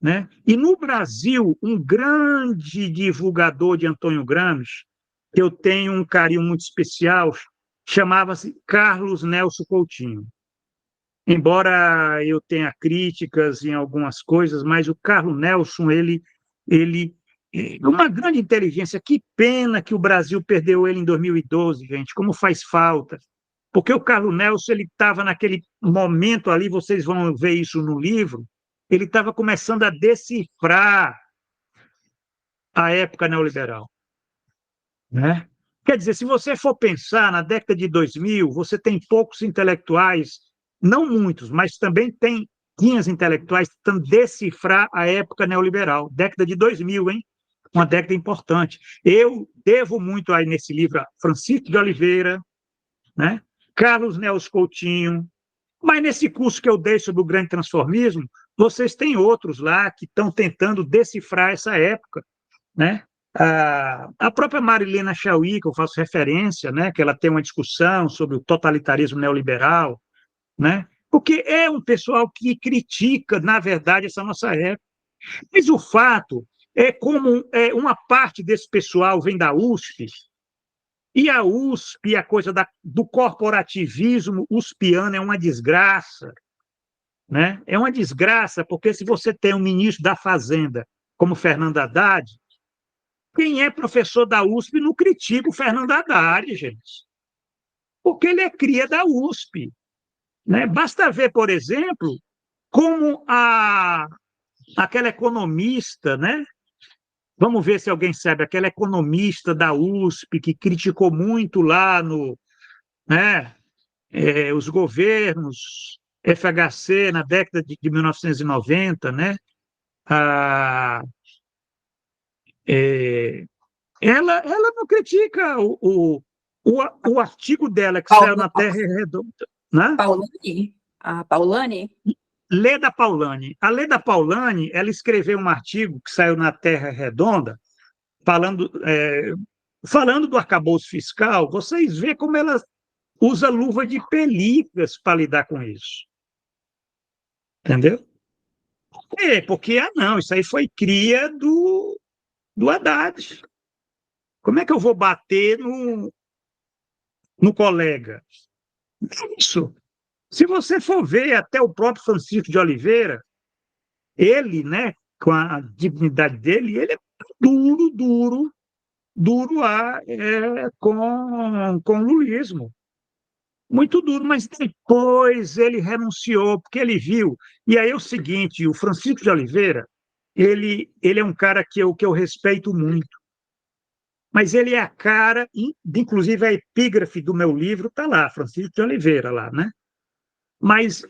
né? E no Brasil, um grande divulgador de Antônio Gramsci, que eu tenho um carinho muito especial, chamava-se Carlos Nelson Coutinho. Embora eu tenha críticas em algumas coisas, mas o Carlos Nelson, ele uma grande inteligência. Que pena que o Brasil perdeu ele em 2012, gente, como faz falta. Porque o Carlos Nelson, ele estava naquele momento ali, vocês vão ver isso no livro, ele estava começando a decifrar a época neoliberal, né? Quer dizer, se você for pensar na década de 2000, você tem poucos intelectuais, não muitos, mas também tem 15 intelectuais tentando decifrar a época neoliberal. Década de 2000, hein? Uma década importante. Eu devo muito aí nesse livro a Francisco de Oliveira, né? Carlos Nelson Coutinho, mas nesse curso que eu dei sobre o grande transformismo, vocês têm outros lá que estão tentando decifrar essa época, né? A própria Marilena Chauí, que eu faço referência, né? Que ela tem uma discussão sobre o totalitarismo neoliberal, né? Porque é um pessoal que critica, na verdade, essa nossa época. Mas o fato é como uma parte desse pessoal vem da USP, e a USP, a coisa do corporativismo uspiano é uma desgraça, né? É uma desgraça, porque se você tem um ministro da Fazenda como Fernando Haddad, quem é professor da USP não critica o Fernando Haddad, gente, porque ele é cria da USP, né? Basta ver, por exemplo, como aquela economista, né? Vamos ver se alguém sabe, aquela economista da USP que criticou muito lá né, os governos FHC na década de 1990, né? Ah, é, ela não critica o artigo dela que saiu na Terra Redonda, né? Paulani? A Paulani? Leda Paulani. A Leda Paulani, ela escreveu um artigo que saiu na Terra Redonda, falando do arcabouço fiscal. Vocês veem como ela usa luva de pelicas para lidar com isso. Entendeu? Porque, não, isso aí foi cria do Haddad. Como é que eu vou bater no colega? Isso. Se você for ver até o próprio Francisco de Oliveira, ele, né, com a dignidade dele, ele é duro com o lulismo. Muito duro, mas depois ele renunciou, porque ele viu. E aí é o seguinte, o Francisco de Oliveira, ele é um cara que eu respeito muito, mas ele é a cara, inclusive a epígrafe do meu livro está lá, Francisco de Oliveira, lá, né? Mas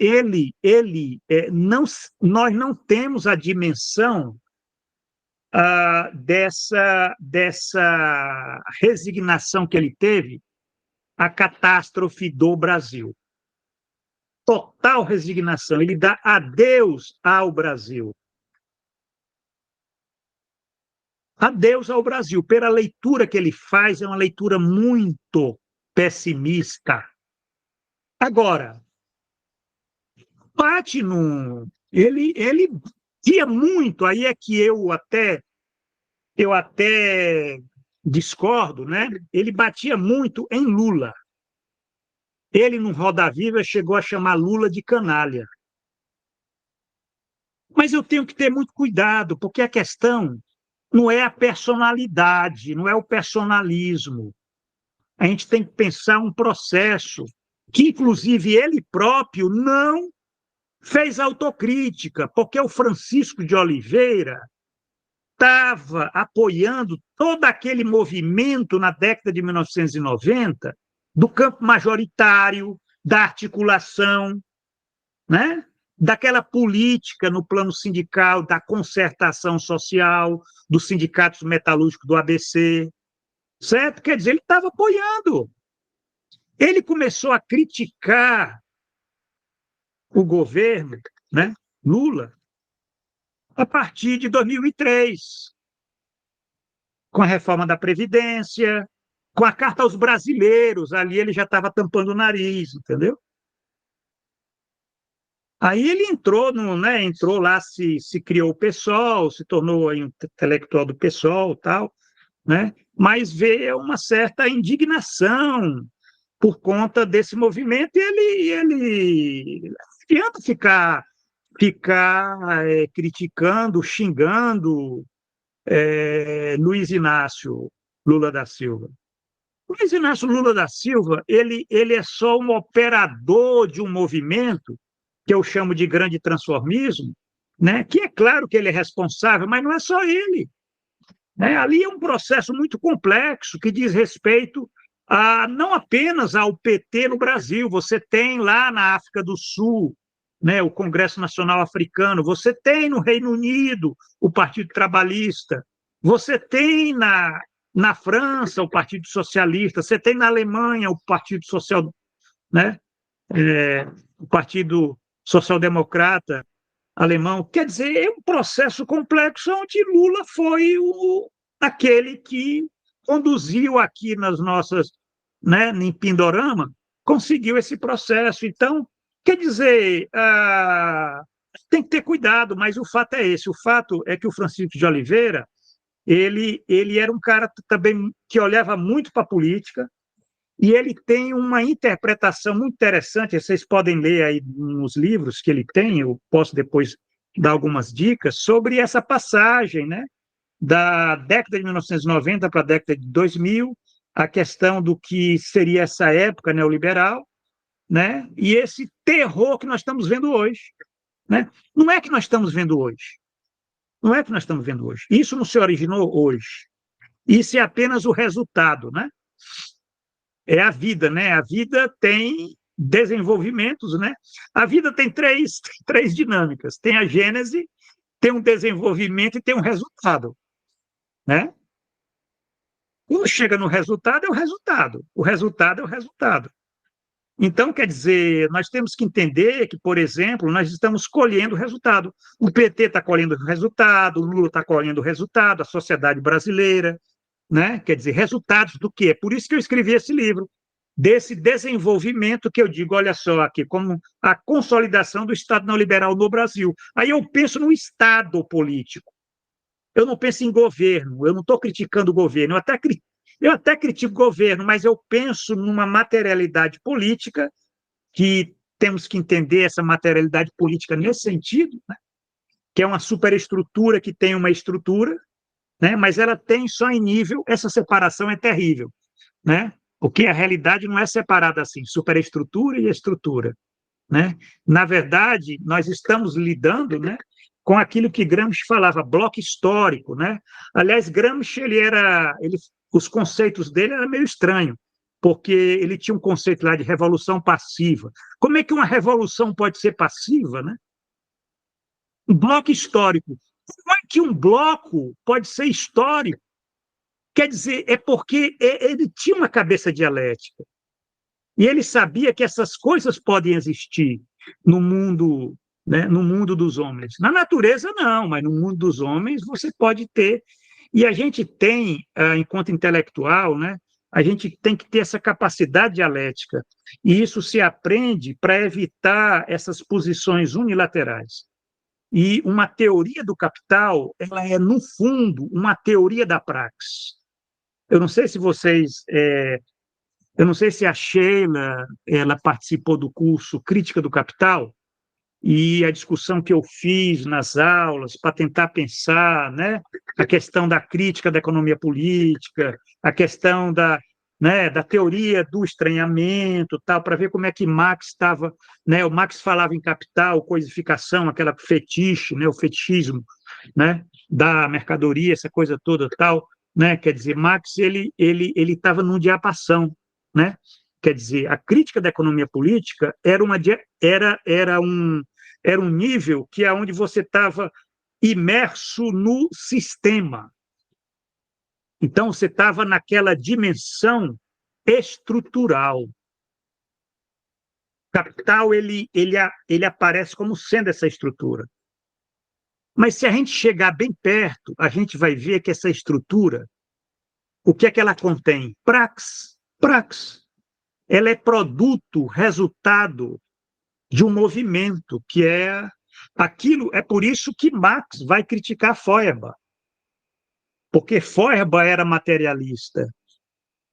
nós não temos a dimensão dessa resignação que ele teve à catástrofe do Brasil. Total resignação, ele dá adeus ao Brasil. Adeus ao Brasil. Pela leitura que ele faz, é uma leitura muito pessimista. Agora, bate no... Ele ia muito, aí é que eu até discordo, né? Ele batia muito em Lula. Ele, no Roda Viva, chegou a chamar Lula de canalha. Mas eu tenho que ter muito cuidado, porque a questão não é a personalidade, não é o personalismo. A gente tem que pensar um processo que, inclusive, ele próprio não fez autocrítica, porque o Francisco de Oliveira estava apoiando todo aquele movimento na década de 1990 do campo majoritário, da articulação, né? Daquela política no plano sindical, da concertação social, dos sindicatos metalúrgicos do ABC, certo? Quer dizer, ele estava apoiando. Ele começou a criticar o governo, né? Lula, a partir de 2003, com a reforma da Previdência, com a Carta aos Brasileiros, ali ele já estava tampando o nariz, entendeu? Aí ele entrou, entrou lá, se criou o PSOL, se tornou aí um intelectual do PSOL e tal, né? Mas veio uma certa indignação por conta desse movimento e ele não adianta ficar criticando, xingando Luiz Inácio Lula da Silva. Luiz Inácio Lula da Silva, ele é só um operador de um movimento que eu chamo de grande transformismo, né? Que é claro que ele é responsável, mas não é só ele. né? Ali é um processo muito complexo que diz respeito não apenas ao PT no Brasil, você tem lá na África do Sul, né, o Congresso Nacional Africano, você tem no Reino Unido o Partido Trabalhista, você tem na França o Partido Socialista, você tem na Alemanha o Partido Social, né, o Partido Social-Democrata alemão. Quer dizer, é um processo complexo onde Lula foi aquele que conduziu aqui nas nossas, né, em Pindorama, conseguiu esse processo. Então, quer dizer, tem que ter cuidado, mas o fato é esse. O fato é que o Francisco de Oliveira, ele era um cara também que olhava muito para a política, e ele tem uma interpretação muito interessante, vocês podem ler aí nos livros que ele tem, eu posso depois dar algumas dicas, sobre essa passagem, né, da década de 1990 para a década de 2000, a questão do que seria essa época neoliberal, né, e esse terror que nós estamos vendo hoje. Né? Não é que nós estamos vendo hoje. Não é que nós estamos vendo hoje. Isso não se originou hoje. Isso é apenas o resultado, né? É a vida, né? A vida tem desenvolvimentos, né? A vida tem três dinâmicas. Tem a gênese, tem um desenvolvimento e tem um resultado, né? Quando chega no resultado, é o resultado. O resultado é o resultado. Então, quer dizer, nós temos que entender que, por exemplo, nós estamos colhendo o resultado. O PT está colhendo o resultado, o Lula está colhendo o resultado, a sociedade brasileira, né? Quer dizer, resultados do quê? Por isso que eu escrevi esse livro, desse desenvolvimento que eu digo, olha só aqui, como a consolidação do Estado neoliberal no Brasil. Aí eu penso no Estado político. Eu não penso em governo, eu não estou criticando o governo, eu até critico o governo, mas eu penso numa materialidade política, que temos que entender essa materialidade política nesse sentido, né? Que é uma superestrutura que tem uma estrutura, né? Mas ela tem só em nível, essa separação é terrível, né? Porque a realidade não é separada assim, superestrutura e estrutura, né? Na verdade, nós estamos lidando, né, com aquilo que Gramsci falava, bloco histórico, né? Aliás, Gramsci, os conceitos dele eram meio estranhos, porque ele tinha um conceito lá de revolução passiva. Como é que uma revolução pode ser passiva, né? Um bloco histórico. Como é que um bloco pode ser histórico? Quer dizer, é porque ele tinha uma cabeça dialética. E ele sabia que essas coisas podem existir no mundo, né, no mundo dos homens. Na natureza, não, mas no mundo dos homens você pode ter. E a gente tem, enquanto intelectual, né, a gente tem que ter essa capacidade dialética. E isso se aprende para evitar essas posições unilaterais. E uma teoria do capital, ela é, no fundo, uma teoria da praxis. Eu não sei se vocês... eu não sei se a Sheila ela participou do curso Crítica do Capital, e a discussão que eu fiz nas aulas para tentar pensar, né, a questão da crítica da economia política, a questão né, da teoria do estranhamento, tal, para ver como é que Marx estava, né, o Marx falava em capital, coisificação, aquela fetiche, né, o fetichismo, né, da mercadoria, essa coisa toda, tal, né, quer dizer, Marx ele estava num diapação, né? Quer dizer, a crítica da economia política era um nível que é onde você estava imerso no sistema. Então, você estava naquela dimensão estrutural. O capital ele aparece como sendo essa estrutura. Mas se a gente chegar bem perto, a gente vai ver que essa estrutura, o que é que ela contém? Praxis. Ela é produto, resultado de um movimento, que é aquilo. É por isso que Marx vai criticar Feuerbach, porque Feuerbach era materialista,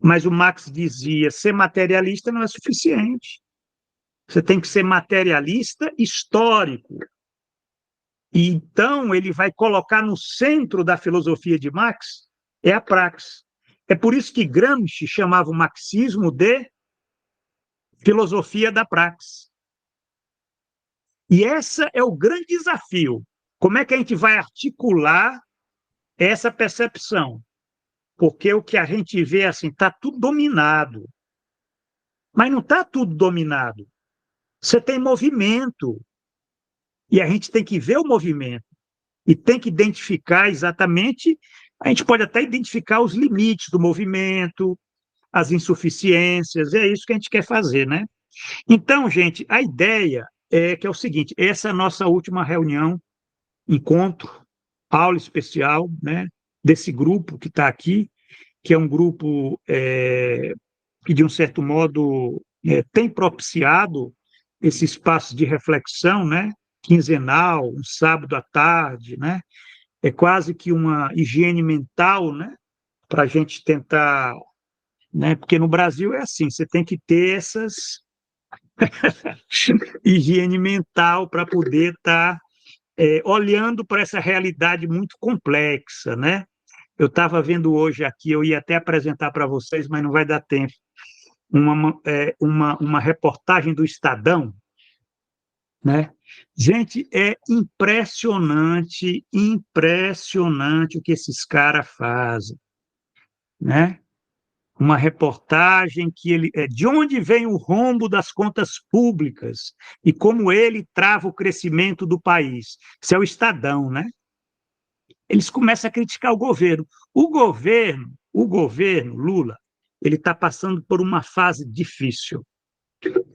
mas o Marx dizia, ser materialista não é suficiente, você tem que ser materialista histórico. E então ele vai colocar no centro da filosofia de Marx é a praxis. É por isso que Gramsci chamava o marxismo de filosofia da praxis. E esse é o grande desafio. Como é que a gente vai articular essa percepção, porque o que a gente vê é assim, está tudo dominado, mas não está tudo dominado. Você tem movimento, e a gente tem que ver o movimento, e tem que identificar exatamente, a gente pode até identificar os limites do movimento, as insuficiências, é isso que a gente quer fazer, né? Então, gente, a ideia é que é o seguinte, essa é a nossa última reunião, encontro, aula especial, né, desse grupo que está aqui, que é um grupo que, de um certo modo, tem propiciado esse espaço de reflexão, né, quinzenal, um sábado à tarde, né, é quase que uma higiene mental, né, para a gente tentar, né, porque no Brasil é assim, você tem que ter essas higiene mental para poder estar olhando para essa realidade muito complexa, né? Eu estava vendo hoje aqui, eu ia até apresentar para vocês, mas não vai dar tempo, uma reportagem do Estadão, né? Gente, é impressionante, impressionante o que esses caras fazem, né? Uma reportagem que de onde vem o rombo das contas públicas e como ele trava o crescimento do país. Isso é o Estadão, né? Eles começam a criticar o governo. O governo Lula, ele está passando por uma fase difícil,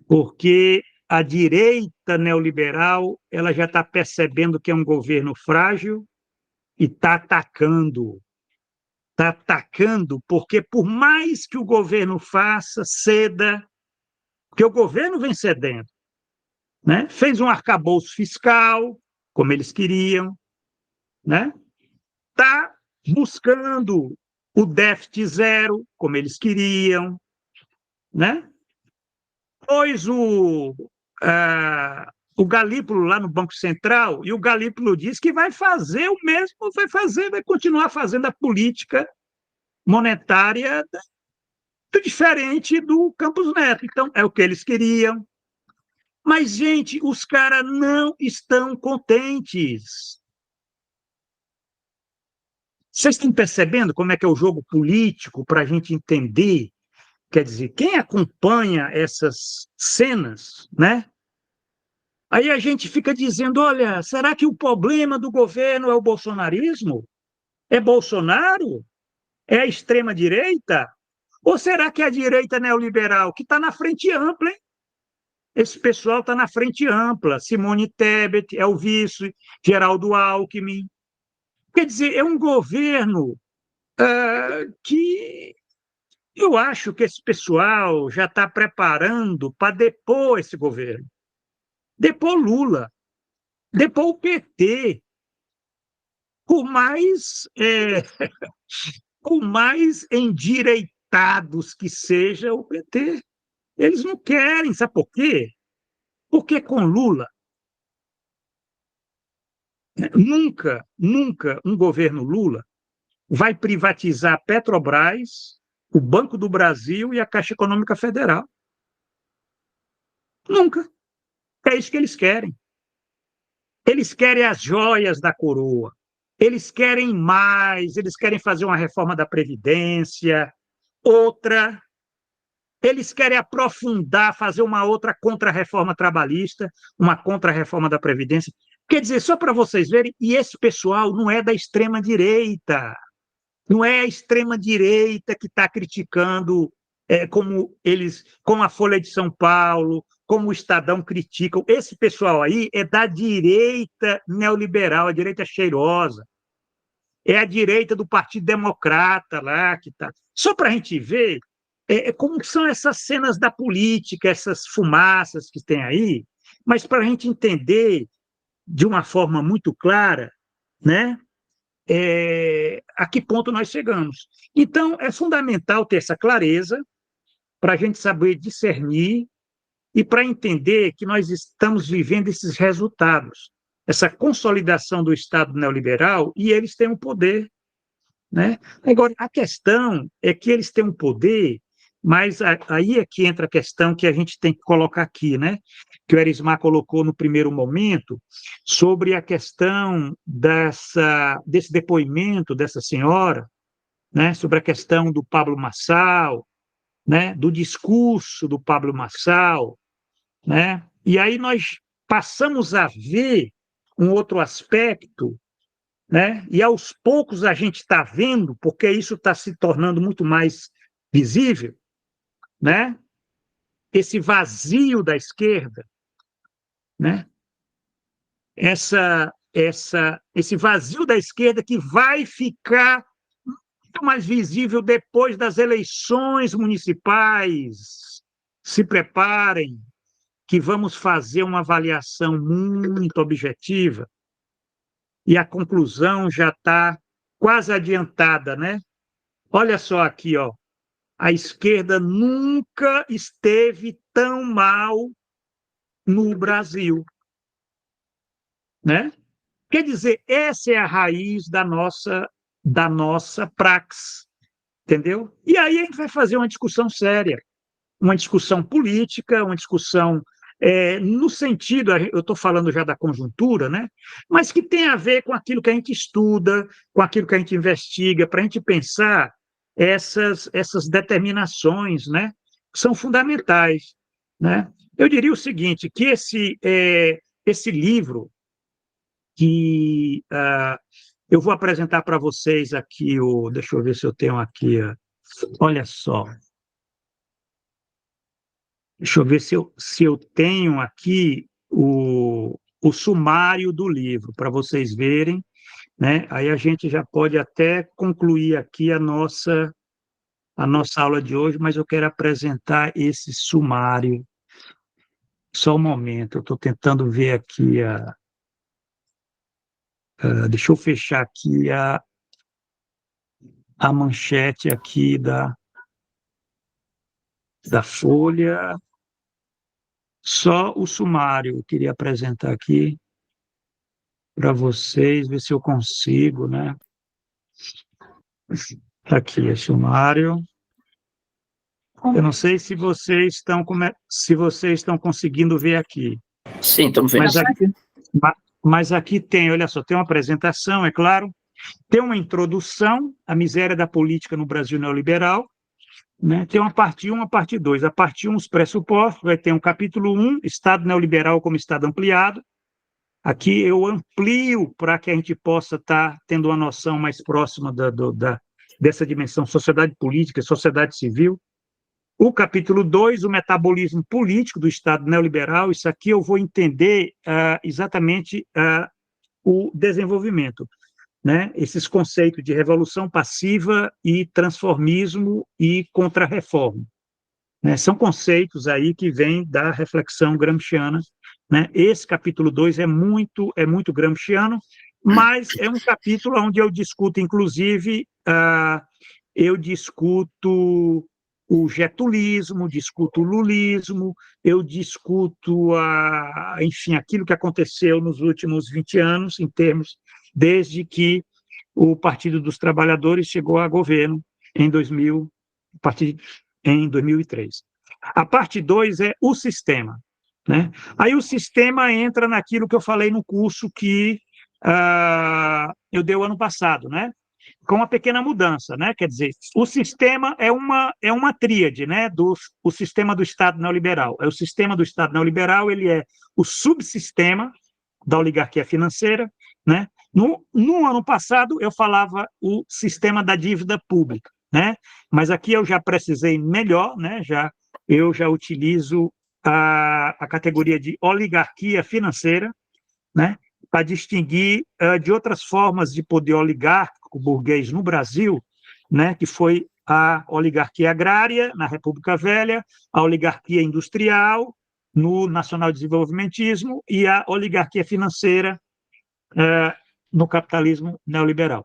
porque a direita neoliberal ela já está percebendo que é um governo frágil e está atacando, porque por mais que o governo faça, ceda, porque o governo vem cedendo, né? Fez um arcabouço fiscal, como eles queriam, né? Está buscando o déficit zero, como eles queriam, né? Pôs o Galípolo lá no Banco Central, e o Galípolo diz que vai fazer o mesmo, vai continuar fazendo a política monetária muito diferente do Campos Neto. Então, é o que eles queriam. Mas, gente, os caras não estão contentes. Vocês estão percebendo como é que é o jogo político para a gente entender? Quer dizer, quem acompanha essas cenas, né? Aí a gente fica dizendo, olha, será que o problema do governo é o bolsonarismo? É Bolsonaro? É a extrema-direita? Ou será que é a direita neoliberal, que está na frente ampla, hein? Esse pessoal está na frente ampla. Simone Tebet é o vice, Geraldo Alckmin. Quer dizer, é um governo que eu acho que esse pessoal já está preparando para depor esse governo. Depor Lula, depor o PT. Por mais, por mais endireitados que seja o PT, eles não querem, sabe por quê? Porque com Lula, nunca, nunca um governo Lula vai privatizar a Petrobras, o Banco do Brasil e a Caixa Econômica Federal. Nunca. É isso que eles querem. Eles querem as joias da coroa. Eles querem mais, eles querem fazer uma reforma da Previdência, outra. Eles querem aprofundar, fazer uma outra contra-reforma trabalhista, uma contra-reforma da Previdência. Quer dizer, só para vocês verem, e esse pessoal não é da extrema-direita. Não é a extrema-direita que está criticando como a Folha de São Paulo, como o Estadão criticam. Esse pessoal aí é da direita neoliberal, a direita cheirosa. É a direita do Partido Democrata lá que está. Só para a gente ver como são essas cenas da política, essas fumaças que tem aí, mas para a gente entender de uma forma muito clara, né? A que ponto nós chegamos. Então, é fundamental ter essa clareza para a gente saber discernir e para entender que nós estamos vivendo esses resultados, essa consolidação do Estado neoliberal, e eles têm um poder, né? Agora, a questão é que eles têm um poder Mas aí é que entra a questão que a gente tem que colocar aqui, né? Que o Erismar colocou no primeiro momento, sobre a questão desse depoimento dessa senhora, né? Sobre a questão do Pablo Marçal, né? Do discurso do Pablo Marçal, né? E aí nós passamos a ver um outro aspecto, né? E aos poucos a gente está vendo, porque isso está se tornando muito mais visível, né? Esse vazio da esquerda, né? Esse vazio da esquerda que vai ficar muito mais visível depois das eleições municipais. Se preparem, que vamos fazer uma avaliação muito objetiva e a conclusão já está quase adiantada, né? Olha só aqui, ó. A esquerda nunca esteve tão mal no Brasil, né? Quer dizer, essa é a raiz da nossa praxis, entendeu? E aí a gente vai fazer uma discussão séria, uma discussão política, uma discussão no sentido, eu estou falando já da conjuntura, né? Mas que tem a ver com aquilo que a gente estuda, com aquilo que a gente investiga, para a gente pensar essas determinações, né? Que são fundamentais, né? Eu diria o seguinte, que esse livro que eu vou apresentar para vocês aqui, deixa eu ver se eu tenho aqui, olha só, deixa eu ver se eu tenho aqui o sumário do livro, para vocês verem, né? Aí a gente já pode até concluir aqui a nossa aula de hoje, mas eu quero apresentar esse sumário. Só um momento, eu estou tentando ver aqui deixa eu fechar aqui a manchete aqui da Folha. Só o sumário eu queria apresentar aqui para vocês, ver se eu consigo, né? Tá aqui, é sumário. Eu não sei se vocês estão conseguindo ver aqui. Sim, estamos vendo. Mas aqui tem, olha só, tem uma apresentação, é claro, tem uma introdução à miséria da política no Brasil neoliberal, né? Tem uma parte 1, uma parte 2. A parte 1, os pressupostos, vai ter um capítulo 1, Estado neoliberal como Estado ampliado. Aqui eu amplio para que a gente possa estar tendo uma noção mais próxima dessa dimensão sociedade política, sociedade civil. O capítulo 2, o metabolismo político do Estado neoliberal, isso aqui eu vou entender exatamente o desenvolvimento, né? Esses conceitos de revolução passiva e transformismo e contra-reforma, né? São conceitos aí que vêm da reflexão gramsciana, né? Esse capítulo 2 é muito gramsciano, mas é um capítulo onde eu discuto, inclusive, eu discuto o getulismo, discuto o lulismo, eu discuto, enfim, aquilo que aconteceu nos últimos 20 anos, em termos, desde que o Partido dos Trabalhadores chegou a governo em 2003. A parte 2 é o sistema, né? Aí o sistema entra naquilo que eu falei no curso que eu dei o ano passado, né? Com uma pequena mudança, né? Quer dizer, o sistema é uma tríade, né? O sistema do Estado neoliberal. O sistema do Estado neoliberal, ele é o subsistema da oligarquia financeira, né? No ano passado, eu falava o sistema da dívida pública, né? Mas aqui eu já precisei melhor, né? Eu já utilizo a categoria de oligarquia financeira, né? Para distinguir de outras formas de poder oligárquico burguês no Brasil, né? Que foi a oligarquia agrária na República Velha, a oligarquia industrial no nacional-desenvolvimentismo e a oligarquia financeira no capitalismo neoliberal.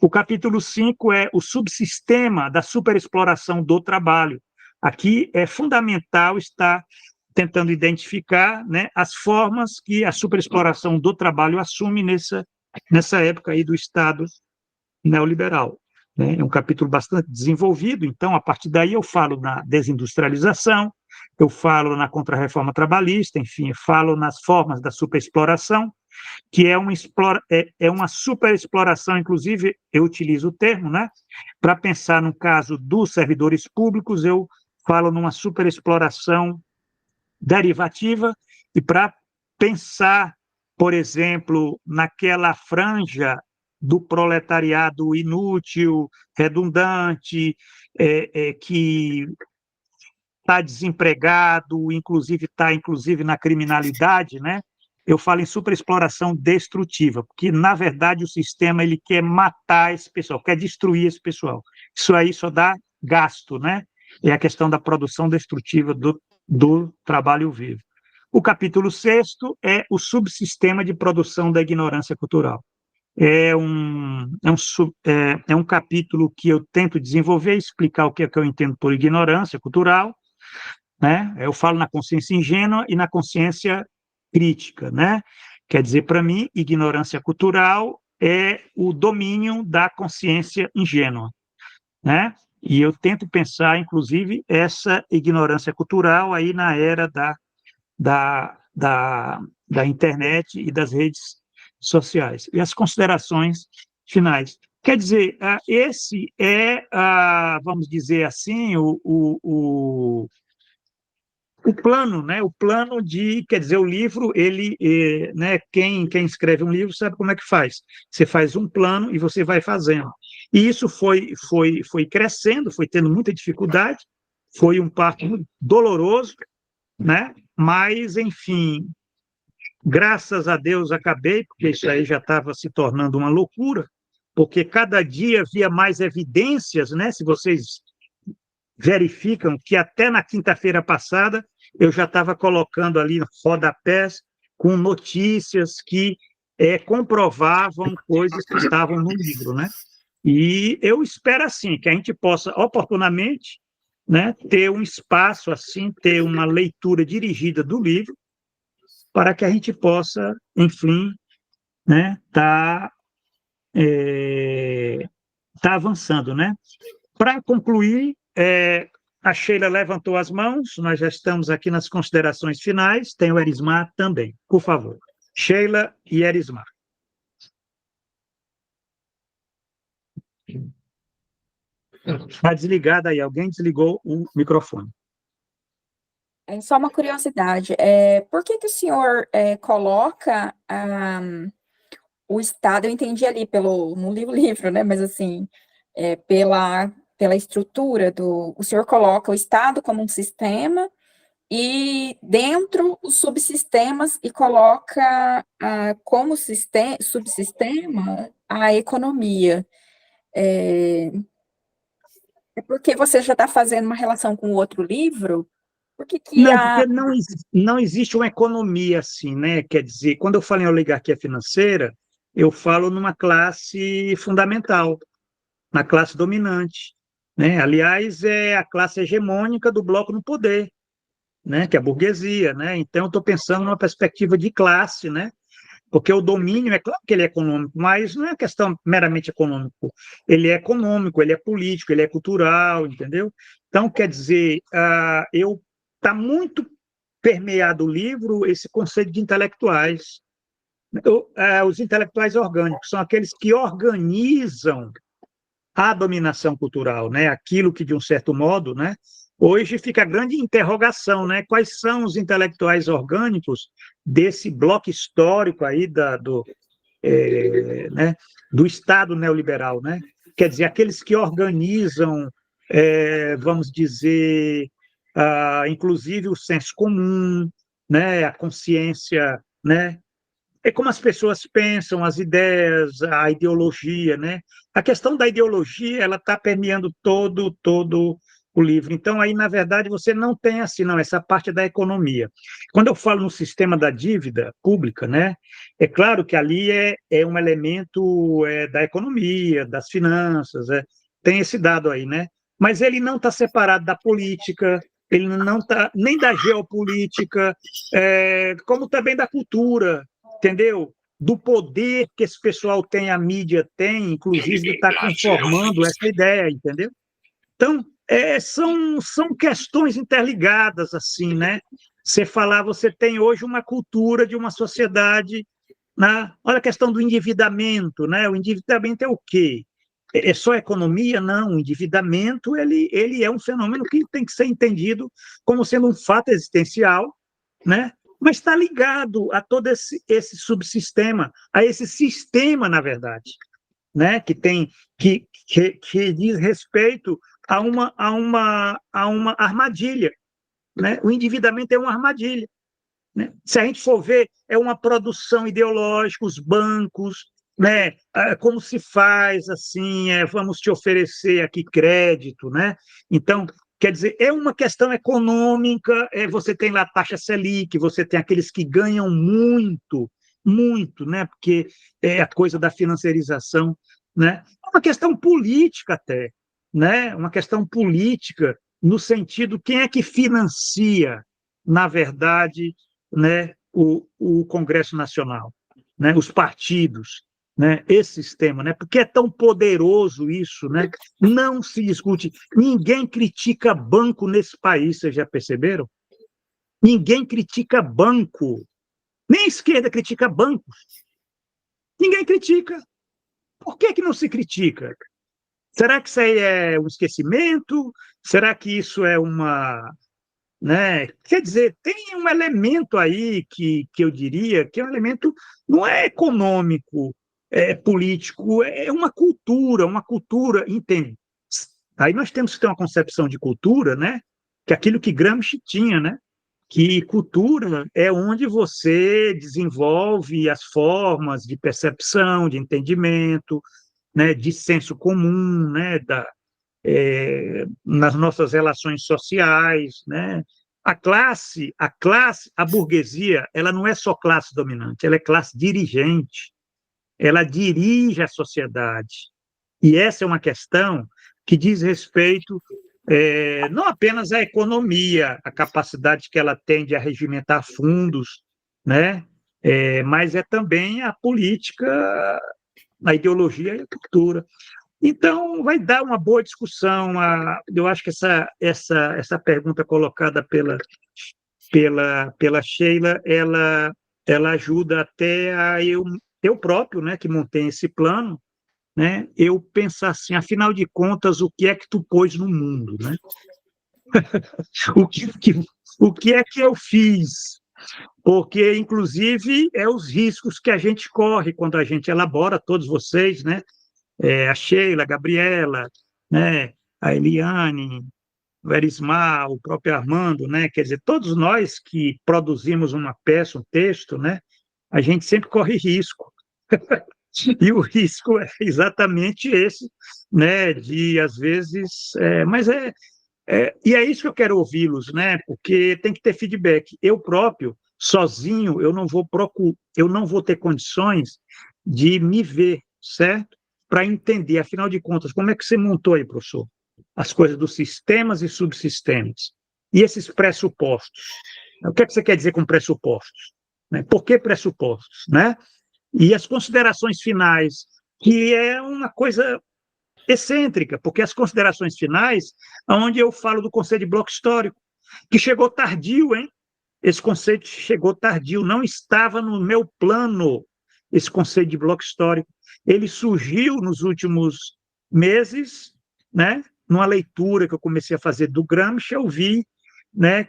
O capítulo 5 é o subsistema da superexploração do trabalho. Aqui é fundamental estar tentando identificar, né, as formas que a superexploração do trabalho assume nessa época aí do Estado neoliberal. né? É um capítulo bastante desenvolvido, então, a partir daí eu falo na desindustrialização, eu falo na contrarreforma trabalhista, enfim, eu falo nas formas da superexploração, que é uma superexploração, inclusive, eu utilizo o termo, né? Para pensar no caso dos servidores públicos, eu falo numa superexploração derivativa, e para pensar, por exemplo, naquela franja do proletariado inútil, redundante, que está desempregado, inclusive na criminalidade, né? Eu falo em superexploração destrutiva, porque, na verdade, o sistema ele quer matar esse pessoal, quer destruir esse pessoal. Isso aí só dá gasto, né? É a questão da produção destrutiva do trabalho vivo. O capítulo 6º é o subsistema de produção da ignorância cultural. É um capítulo que eu tento desenvolver, explicar o que é que eu entendo por ignorância cultural, né? Eu falo na consciência ingênua e na consciência crítica, né? Quer dizer, para mim, ignorância cultural é o domínio da consciência ingênua, né? E eu tento pensar, inclusive, essa ignorância cultural aí na era da internet e das redes sociais. E as considerações finais. Quer dizer, esse é, vamos dizer assim, o plano, né? O plano quer dizer, o livro, ele, né? Quem escreve um livro sabe como é que faz. Você faz um plano e você vai fazendo. E isso foi crescendo, foi tendo muita dificuldade, foi um parto muito doloroso, né? Mas, enfim, graças a Deus acabei, porque isso aí já estava se tornando uma loucura, porque cada dia havia mais evidências, né? Se vocês verificam que até na quinta-feira passada eu já estava colocando ali rodapés com notícias que comprovavam coisas que estavam no livro, né? E eu espero, assim, que a gente possa, oportunamente, né, ter um espaço, assim, ter uma leitura dirigida do livro, para que a gente possa, enfim, né, tá avançando, né? Para concluir, a Sheila levantou as mãos, nós já estamos aqui nas considerações finais, tem o Erismar também, por favor. Sheila e Erismar. Está desligado aí, alguém desligou o microfone. É só uma curiosidade, por que o senhor coloca o Estado, eu entendi ali no livro, né, mas assim, pela estrutura o senhor coloca o Estado como um sistema e dentro os subsistemas e coloca como subsistema a economia. É porque você já está fazendo uma relação com outro livro? Por que Não, porque não existe uma economia assim, né? Quer dizer, quando eu falo em oligarquia financeira, eu falo numa classe fundamental, na classe dominante, né? Aliás, é a classe hegemônica do bloco no poder, né? Que é a burguesia, né? Então, eu estou pensando numa perspectiva de classe, né? Porque o domínio, é claro que ele é econômico, mas não é questão meramente econômico. Ele é econômico, ele é político, ele é cultural, entendeu? Então, quer dizer, está muito permeado o livro esse conceito de intelectuais. Os intelectuais orgânicos são aqueles que organizam a dominação cultural, né? Aquilo que, de um certo modo, né? Hoje fica a grande interrogação, né? Quais são os intelectuais orgânicos desse bloco histórico aí né? Do Estado neoliberal, né? Quer dizer, aqueles que organizam, vamos dizer, inclusive o senso comum, né? A consciência, né? É como as pessoas pensam, as ideias, a ideologia, né? A questão da ideologia, ela está permeando todo o livro. Então, aí, na verdade, você não tem assim, não, essa parte da economia. Quando eu falo no sistema da dívida pública, né? É claro que ali é um elemento da economia, das finanças, tem esse dado aí, né? Mas ele não está separado da política, ele não está nem da geopolítica, como também da cultura, entendeu? do poder que esse pessoal tem, a mídia tem, inclusive, de estar conformando essa ideia, entendeu? Então, são questões interligadas, assim, né? Você tem hoje uma cultura de uma sociedade, né? Olha a questão do endividamento, né? O endividamento é o quê? É só economia? Não, o endividamento ele é um fenômeno que tem que ser entendido como sendo um fato existencial, né? Mas está ligado a todo esse subsistema, a esse sistema, na verdade, né? Que diz respeito a uma armadilha, né? O endividamento é uma armadilha, né? Se a gente for ver, é uma produção ideológica, os bancos, né? Como se faz assim, vamos te oferecer aqui crédito, né? Então, quer dizer, é uma questão econômica, você tem lá a taxa Selic, você tem aqueles que ganham muito, muito, né? Porque é a coisa da financiarização, né? É uma questão política até, né? Uma questão política no sentido, quem é que financia, na verdade, né, o Congresso Nacional, né, os partidos, né, esse sistema, né, porque é tão poderoso isso, né, não se discute, ninguém critica banco nesse país, vocês já perceberam? Ninguém critica banco, nem a esquerda critica bancos, ninguém critica. Por que não se critica? Será que isso aí é um esquecimento? Será que isso é uma, né? Quer dizer, tem um elemento aí que eu diria que é um elemento, não é econômico, é político, é uma cultura, entende? Aí nós temos que ter uma concepção de cultura, né? Que é aquilo que Gramsci tinha, né? Que cultura é onde você desenvolve as formas de percepção, de entendimento, né? De senso comum, né? Nas nossas relações sociais, né? A burguesia, ela não é só classe dominante, ela é classe dirigente, ela dirige a sociedade. E essa é uma questão que diz respeito não apenas à economia, a capacidade que ela tem de arregimentar fundos, né? Mas é também a política, a ideologia e a cultura. Então, vai dar uma boa discussão. Eu acho que essa pergunta colocada pela Sheila, ela ajuda até eu próprio, né, que montei esse plano, né, eu pensar assim, afinal de contas, o que é que tu pôs no mundo, né? O que é que eu fiz? Porque, inclusive, os riscos que a gente corre quando a gente elabora, todos vocês, né? A Sheila, a Gabriela, né, a Eliane, o Erismar, o próprio Armando, né, quer dizer, todos nós que produzimos uma peça, um texto, né, a gente sempre corre risco. E o risco é exatamente esse, né, de, às vezes, e é isso que eu quero ouvi-los, né, porque tem que ter feedback. Eu próprio, sozinho, eu não vou ter condições de me ver, certo? Para entender, afinal de contas, como é que você montou aí, professor? As coisas dos sistemas e subsistemas. E esses pressupostos. O que é que você quer dizer com pressupostos? Né? Por que pressupostos? Né? E as considerações finais, que é uma coisa excêntrica, porque as considerações finais, onde eu falo do conceito de bloco histórico, que chegou tardio, hein? Esse conceito chegou tardio, não estava no meu plano, esse conceito de bloco histórico. Ele surgiu nos últimos meses, né? Numa leitura que eu comecei a fazer do Gramsci, eu vi, né,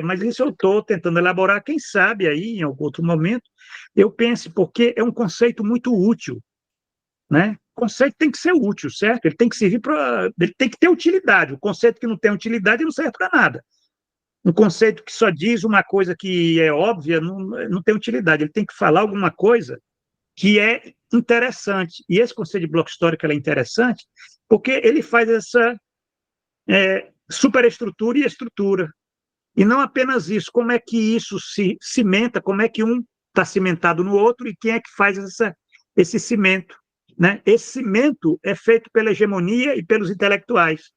mas isso eu estou tentando elaborar, quem sabe aí, em algum outro momento, eu pense, porque é um conceito muito útil, né? O conceito tem que ser útil, certo? Ele tem que servir para... Ele tem que ter utilidade. O conceito que não tem utilidade não serve para nada. Um conceito que só diz uma coisa que é óbvia não tem utilidade. Ele tem que falar alguma coisa que é interessante. E esse conceito de bloco histórico é interessante porque ele faz essa superestrutura e estrutura. E não apenas isso, como é que isso se cimenta, como é que um está cimentado no outro e quem é que faz esse cimento. Né? Esse cimento é feito pela hegemonia e pelos intelectuais.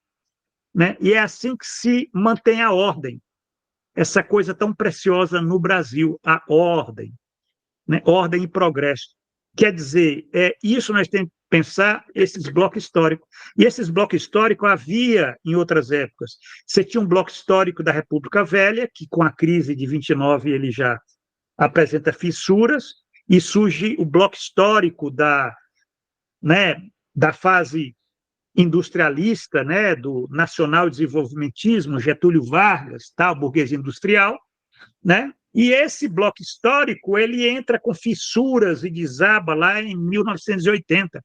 Né? E é assim que se mantém a ordem, essa coisa tão preciosa no Brasil, a ordem. né? Ordem e progresso. Quer dizer, isso nós temos que pensar, esses blocos históricos. E esses blocos históricos havia em outras épocas. Você tinha um bloco histórico da República Velha, que com a crise de 29 ele já apresenta fissuras, e surge o bloco histórico né, da fase industrialista, né, do nacional-desenvolvimentismo, Getúlio Vargas, tal, burguesia industrial, né? E esse bloco histórico ele entra com fissuras e desaba lá em 1980.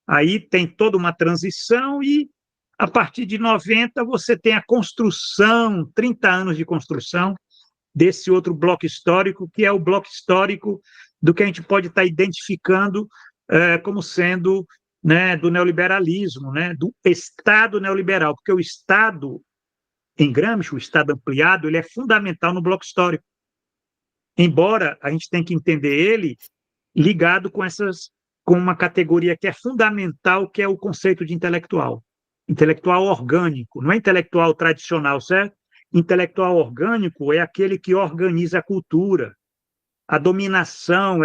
Aí tem toda uma transição e a partir de 90 você tem a construção, 30 anos de construção desse outro bloco histórico, que é o bloco histórico do que a gente pode estar identificando como sendo, né, do neoliberalismo, né, do Estado neoliberal, porque o Estado, em Gramsci, o Estado ampliado, ele é fundamental no bloco histórico, embora a gente tenha que entender ele ligado com uma categoria que é fundamental, que é o conceito de intelectual. Intelectual orgânico, não é intelectual tradicional, certo? Intelectual orgânico é aquele que organiza a cultura, a dominação,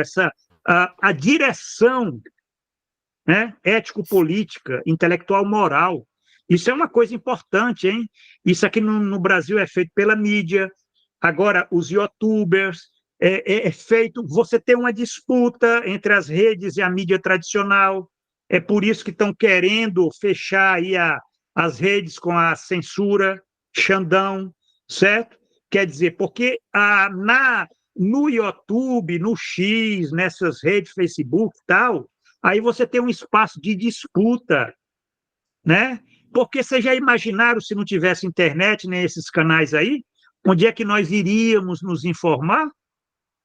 a direção, né, ético-política, intelectual moral. Isso é uma coisa importante, hein? Isso aqui no Brasil é feito pela mídia, agora os youtubers, é feito, você tem uma disputa entre as redes e a mídia tradicional, é por isso que estão querendo fechar aí as redes com a censura, Xandão, certo? Quer dizer, porque no YouTube, no X, nessas redes, Facebook e tal, aí você tem um espaço de disputa, né? Porque vocês já imaginaram se não tivesse internet, nem esses canais aí, onde é que nós iríamos nos informar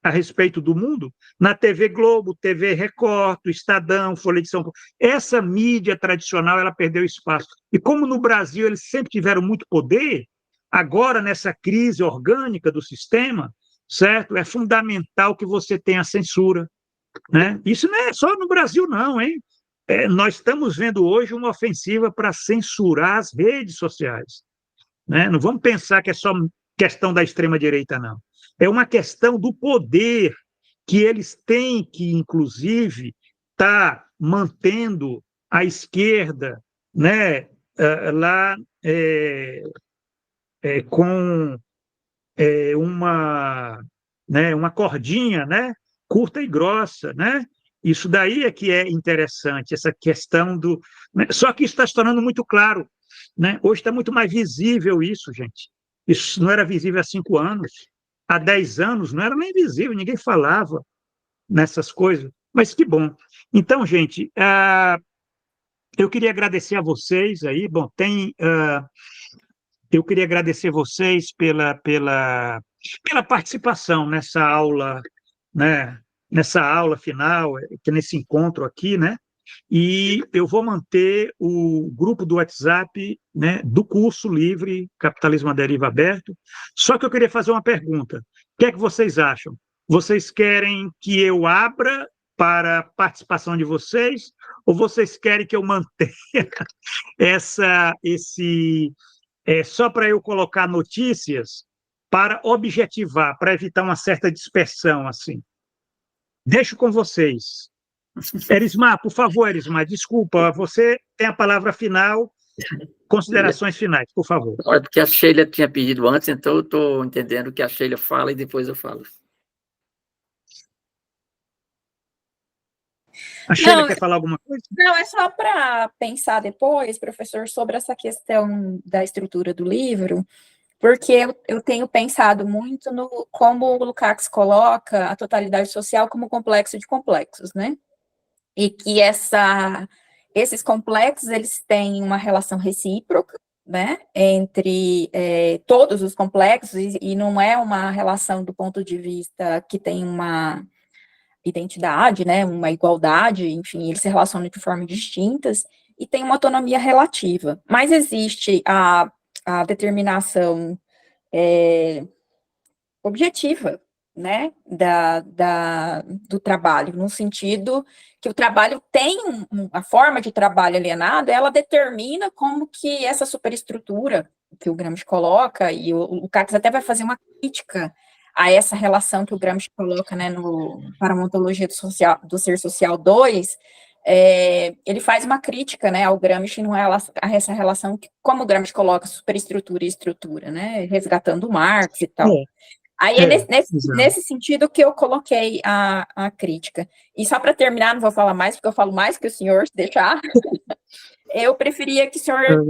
a respeito do mundo? Na TV Globo, TV Record, Estadão, Folha de São Paulo. Essa mídia tradicional, ela perdeu espaço. E como no Brasil eles sempre tiveram muito poder, agora nessa crise orgânica do sistema, certo? É fundamental que você tenha censura, né? Isso não é só no Brasil, não, hein? Nós estamos vendo hoje uma ofensiva para censurar as redes sociais, né? Não vamos pensar que é só questão da extrema-direita, não. É uma questão do poder que eles têm que, inclusive, estar mantendo a esquerda, né, lá com uma cordinha, né, curta e grossa, né? Isso daí é que é interessante, essa questão do... né? Só que isso está se tornando muito claro, né? Hoje está muito mais visível isso, gente. Isso não era visível há 5 anos. Há 10 anos não era nem visível, ninguém falava nessas coisas. Mas que bom. Então, gente, eu queria agradecer a vocês aí. Bom, eu queria agradecer vocês pela participação nessa aula, né? Nessa aula final, nesse encontro aqui, né? E eu vou manter o grupo do WhatsApp, né, do curso livre Capitalismo à Deriva Aberto. Só que eu queria fazer uma pergunta. O que é que vocês acham? Vocês querem que eu abra para a participação de vocês ou vocês querem que eu mantenha só para eu colocar notícias para objetivar, para evitar uma certa dispersão, assim? Deixo com vocês. Erismar, por favor, Erismar, desculpa, você tem a palavra final, considerações finais, por favor. Olha, porque a Sheila tinha pedido antes, então eu estou entendendo que a Sheila fala e depois eu falo. A Sheila quer falar alguma coisa? Não, é só para pensar depois, professor, sobre essa questão da estrutura do livro, porque eu tenho pensado muito no como o Lukács coloca a totalidade social como complexo de complexos, né? E que esses complexos, eles têm uma relação recíproca, né, entre todos os complexos, e não é uma relação do ponto de vista que tem uma identidade, né, uma igualdade, enfim, eles se relacionam de formas distintas, e tem uma autonomia relativa, mas existe a determinação objetiva, né, do trabalho, no sentido que o trabalho tem a forma de trabalho alienado, ela determina como que essa superestrutura que o Gramsci coloca, e o Lukács até vai fazer uma crítica a essa relação que o Gramsci coloca, né, para a ontologia do ser social 2, ele faz uma crítica, né, ao Gramsci a essa relação, como o Gramsci coloca superestrutura e estrutura, né, resgatando Marx e tal. Aí é nesse sentido que eu coloquei a crítica. E só para terminar, não vou falar mais, porque eu falo mais que o senhor, se deixar. Eu preferia que o senhor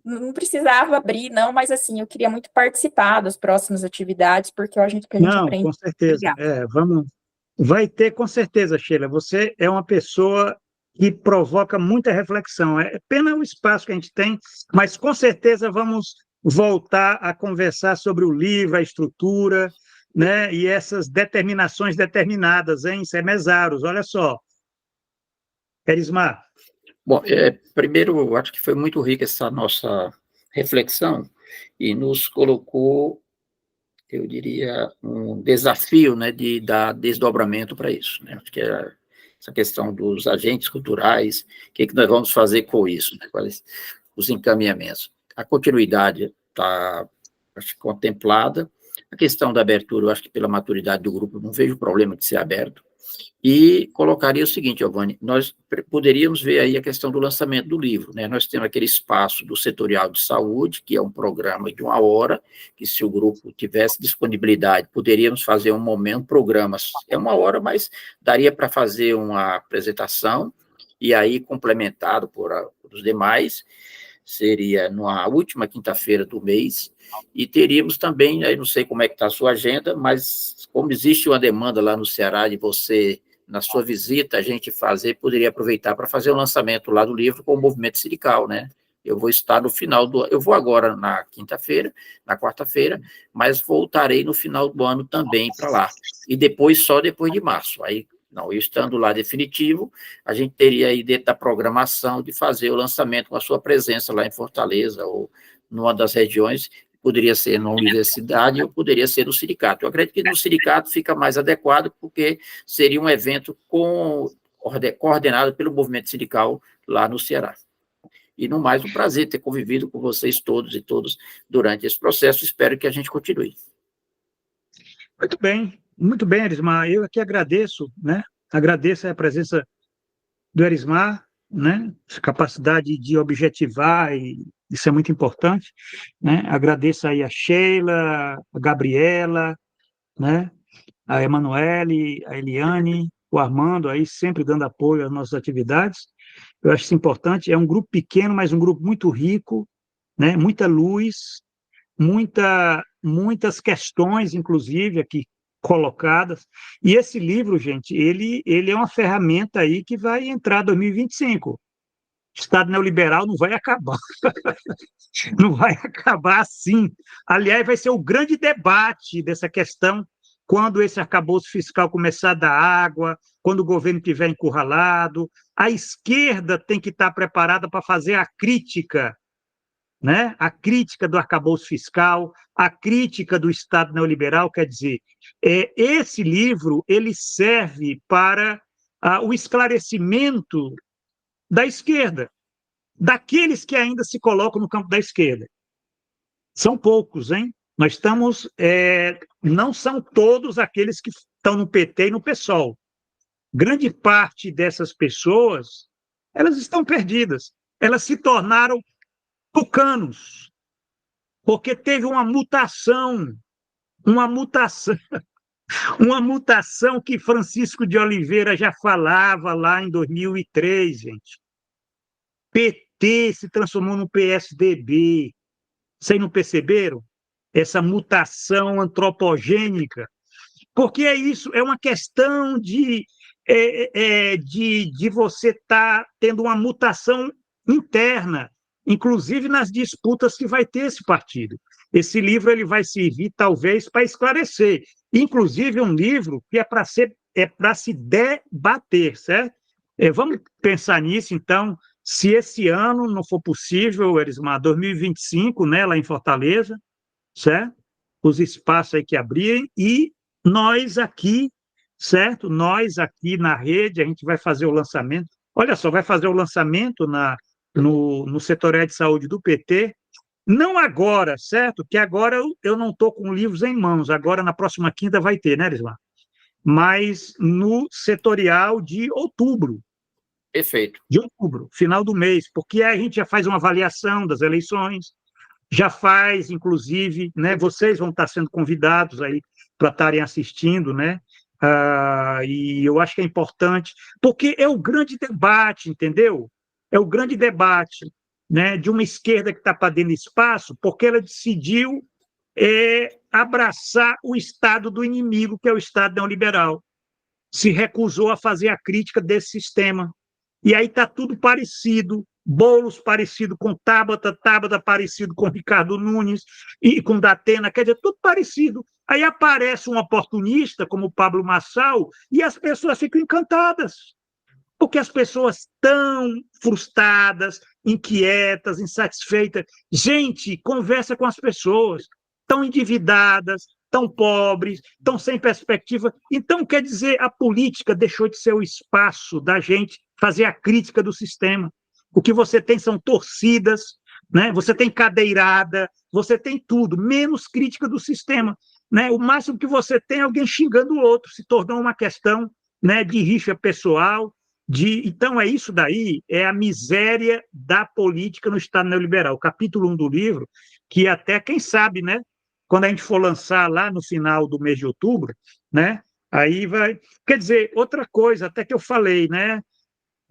não precisava abrir, não, mas assim, eu queria muito participar das próximas atividades, porque eu acho que a gente aprende. Com certeza. Vai ter, com certeza, Sheila. Você é uma pessoa que provoca muita reflexão. É pena o espaço que a gente tem, mas com certeza vamos voltar a conversar sobre o livro, a estrutura, né? E essas determinações determinadas, hein? Semezaros, olha só. Erismar. Bom, primeiro, eu acho que foi muito rica essa nossa reflexão e nos colocou, eu diria, um desafio, né, de dar desdobramento para isso, né? Acho que é essa questão dos agentes culturais, o que nós vamos fazer com isso, né? Quais os encaminhamentos. A continuidade está, acho, contemplada. A questão da abertura, eu acho que pela maturidade do grupo, não vejo problema de ser aberto. E colocaria o seguinte, Giovanni, nós poderíamos ver aí a questão do lançamento do livro, né? Nós temos aquele espaço do Setorial de Saúde, que é um programa de 1 hora, que se o grupo tivesse disponibilidade, poderíamos fazer programas, é 1 hora, mas daria para fazer uma apresentação, e aí complementado por os demais, seria na última quinta-feira do mês, e teríamos também, aí não sei como é que está a sua agenda, mas como existe uma demanda lá no Ceará de você, na sua visita, a gente poderia aproveitar para fazer o lançamento lá do livro com o movimento sindical, né? Eu vou estar no final eu vou agora na quinta-feira, na quarta-feira, mas voltarei no final do ano também para lá, e depois, só depois de março, aí não, eu estando lá definitivo, a gente teria aí dentro da programação de fazer o lançamento com a sua presença lá em Fortaleza, ou numa das regiões, poderia ser na universidade ou poderia ser no sindicato. Eu acredito que no sindicato fica mais adequado, porque seria um evento coordenado pelo movimento sindical lá no Ceará. E, no mais, um prazer ter convivido com vocês todos e todas durante esse processo, espero que a gente continue. Muito bem, Erismar. Eu aqui agradeço, né? Agradeço a presença do Erismar, né? Essa capacidade de objetivar, e isso é muito importante, né? Agradeço aí a Sheila, a Gabriela, né? A Emanuele, a Eliane, o Armando aí sempre dando apoio às nossas atividades. Eu acho isso importante. É um grupo pequeno, mas um grupo muito rico, né? Muita luz, muitas questões, inclusive, aqui colocadas. E esse livro, gente, ele é uma ferramenta aí que vai entrar em 2025. O Estado neoliberal não vai acabar. Não vai acabar assim. Aliás, vai ser o grande debate dessa questão quando esse arcabouço fiscal começar a dar água, quando o governo estiver encurralado. A esquerda tem que estar preparada para fazer a crítica, né? A crítica do arcabouço fiscal, a crítica do Estado neoliberal. Quer dizer, esse livro ele serve para o esclarecimento da esquerda, daqueles que ainda se colocam no campo da esquerda. São poucos, hein? Nós estamos... não são todos aqueles que estão no PT e no PSOL. Grande parte dessas pessoas, elas estão perdidas. Elas se tornaram tucanos, porque teve uma mutação que Francisco de Oliveira já falava lá em 2003, gente. PT se transformou no PSDB. Vocês não perceberam? Essa mutação antropogênica. Porque é isso, é uma questão de você estar tendo uma mutação interna, inclusive nas disputas que vai ter esse partido. Esse livro ele vai servir, talvez, para esclarecer. Inclusive, um livro que é para se debater, certo? Vamos pensar nisso, então, se esse ano não for possível, Erismar, 2025, né, lá em Fortaleza, certo? Os espaços aí que abrirem, e nós aqui, certo? Nós aqui na rede, a gente vai fazer o lançamento. Olha só, vai fazer o lançamento no Setorial de Saúde do PT, Não agora, certo? Que agora eu não estou com livros em mãos, agora na próxima quinta vai ter, né, Elismar? Mas no setorial de outubro, Perfeito. final do mês, porque aí a gente já faz uma avaliação das eleições, já faz, inclusive, né, vocês vão estar sendo convidados aí para estarem assistindo, né? E eu acho que é importante, porque é o grande debate, entendeu? É o grande debate, né, de uma esquerda que está perdendo espaço, porque ela decidiu abraçar o Estado do inimigo, que é o Estado neoliberal. Se recusou a fazer a crítica desse sistema. E aí está tudo parecido, Boulos parecido com Tabata, Tabata parecido com Ricardo Nunes e com Datena, quer dizer, tudo parecido. Aí aparece um oportunista, como o Pablo Marçal, e as pessoas ficam encantadas, porque as pessoas estão frustradas, inquietas, insatisfeitas. Gente, conversa com as pessoas, estão endividadas, tão pobres, estão sem perspectiva. Então, quer dizer, a política deixou de ser o espaço da gente fazer a crítica do sistema. O que você tem são torcidas, né? Você tem cadeirada, você tem tudo, menos crítica do sistema. Né? O máximo que você tem é alguém xingando o outro, se tornou uma questão, né, de rixa pessoal. Então, é isso daí, é a miséria da política no Estado neoliberal. O capítulo 1 do livro, que até, quem sabe, né, quando a gente for lançar lá no final do mês de outubro, né, aí vai... Quer dizer, outra coisa, até que eu falei, né,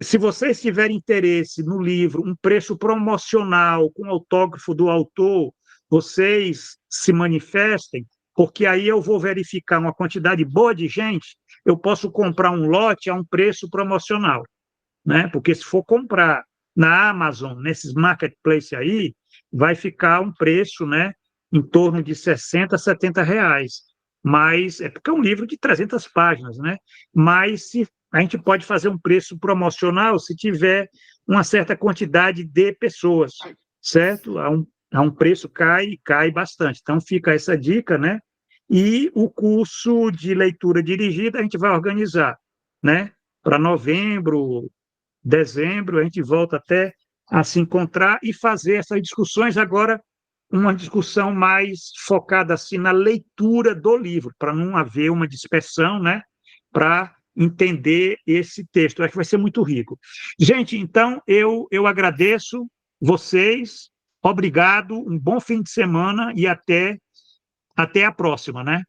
se vocês tiverem interesse no livro, um preço promocional com autógrafo do autor, vocês se manifestem, porque aí eu vou verificar uma quantidade boa de gente, eu posso comprar um lote a um preço promocional, né? Porque se for comprar na Amazon, nesses marketplaces aí, vai ficar um preço, né, em torno de 60, R$ 70. Mas é porque é um livro de 300 páginas, né? Mas se a gente pode fazer um preço promocional se tiver uma certa quantidade de pessoas, certo? A um preço cai bastante. Então, fica essa dica, né? E o curso de leitura dirigida a gente vai organizar, né? Para novembro, dezembro, a gente volta até a se encontrar e fazer essas discussões agora, uma discussão mais focada assim na leitura do livro, para não haver uma dispersão, né? Para entender esse texto. Eu acho que vai ser muito rico. Gente, então, eu agradeço vocês, obrigado, um bom fim de semana e até a próxima, né?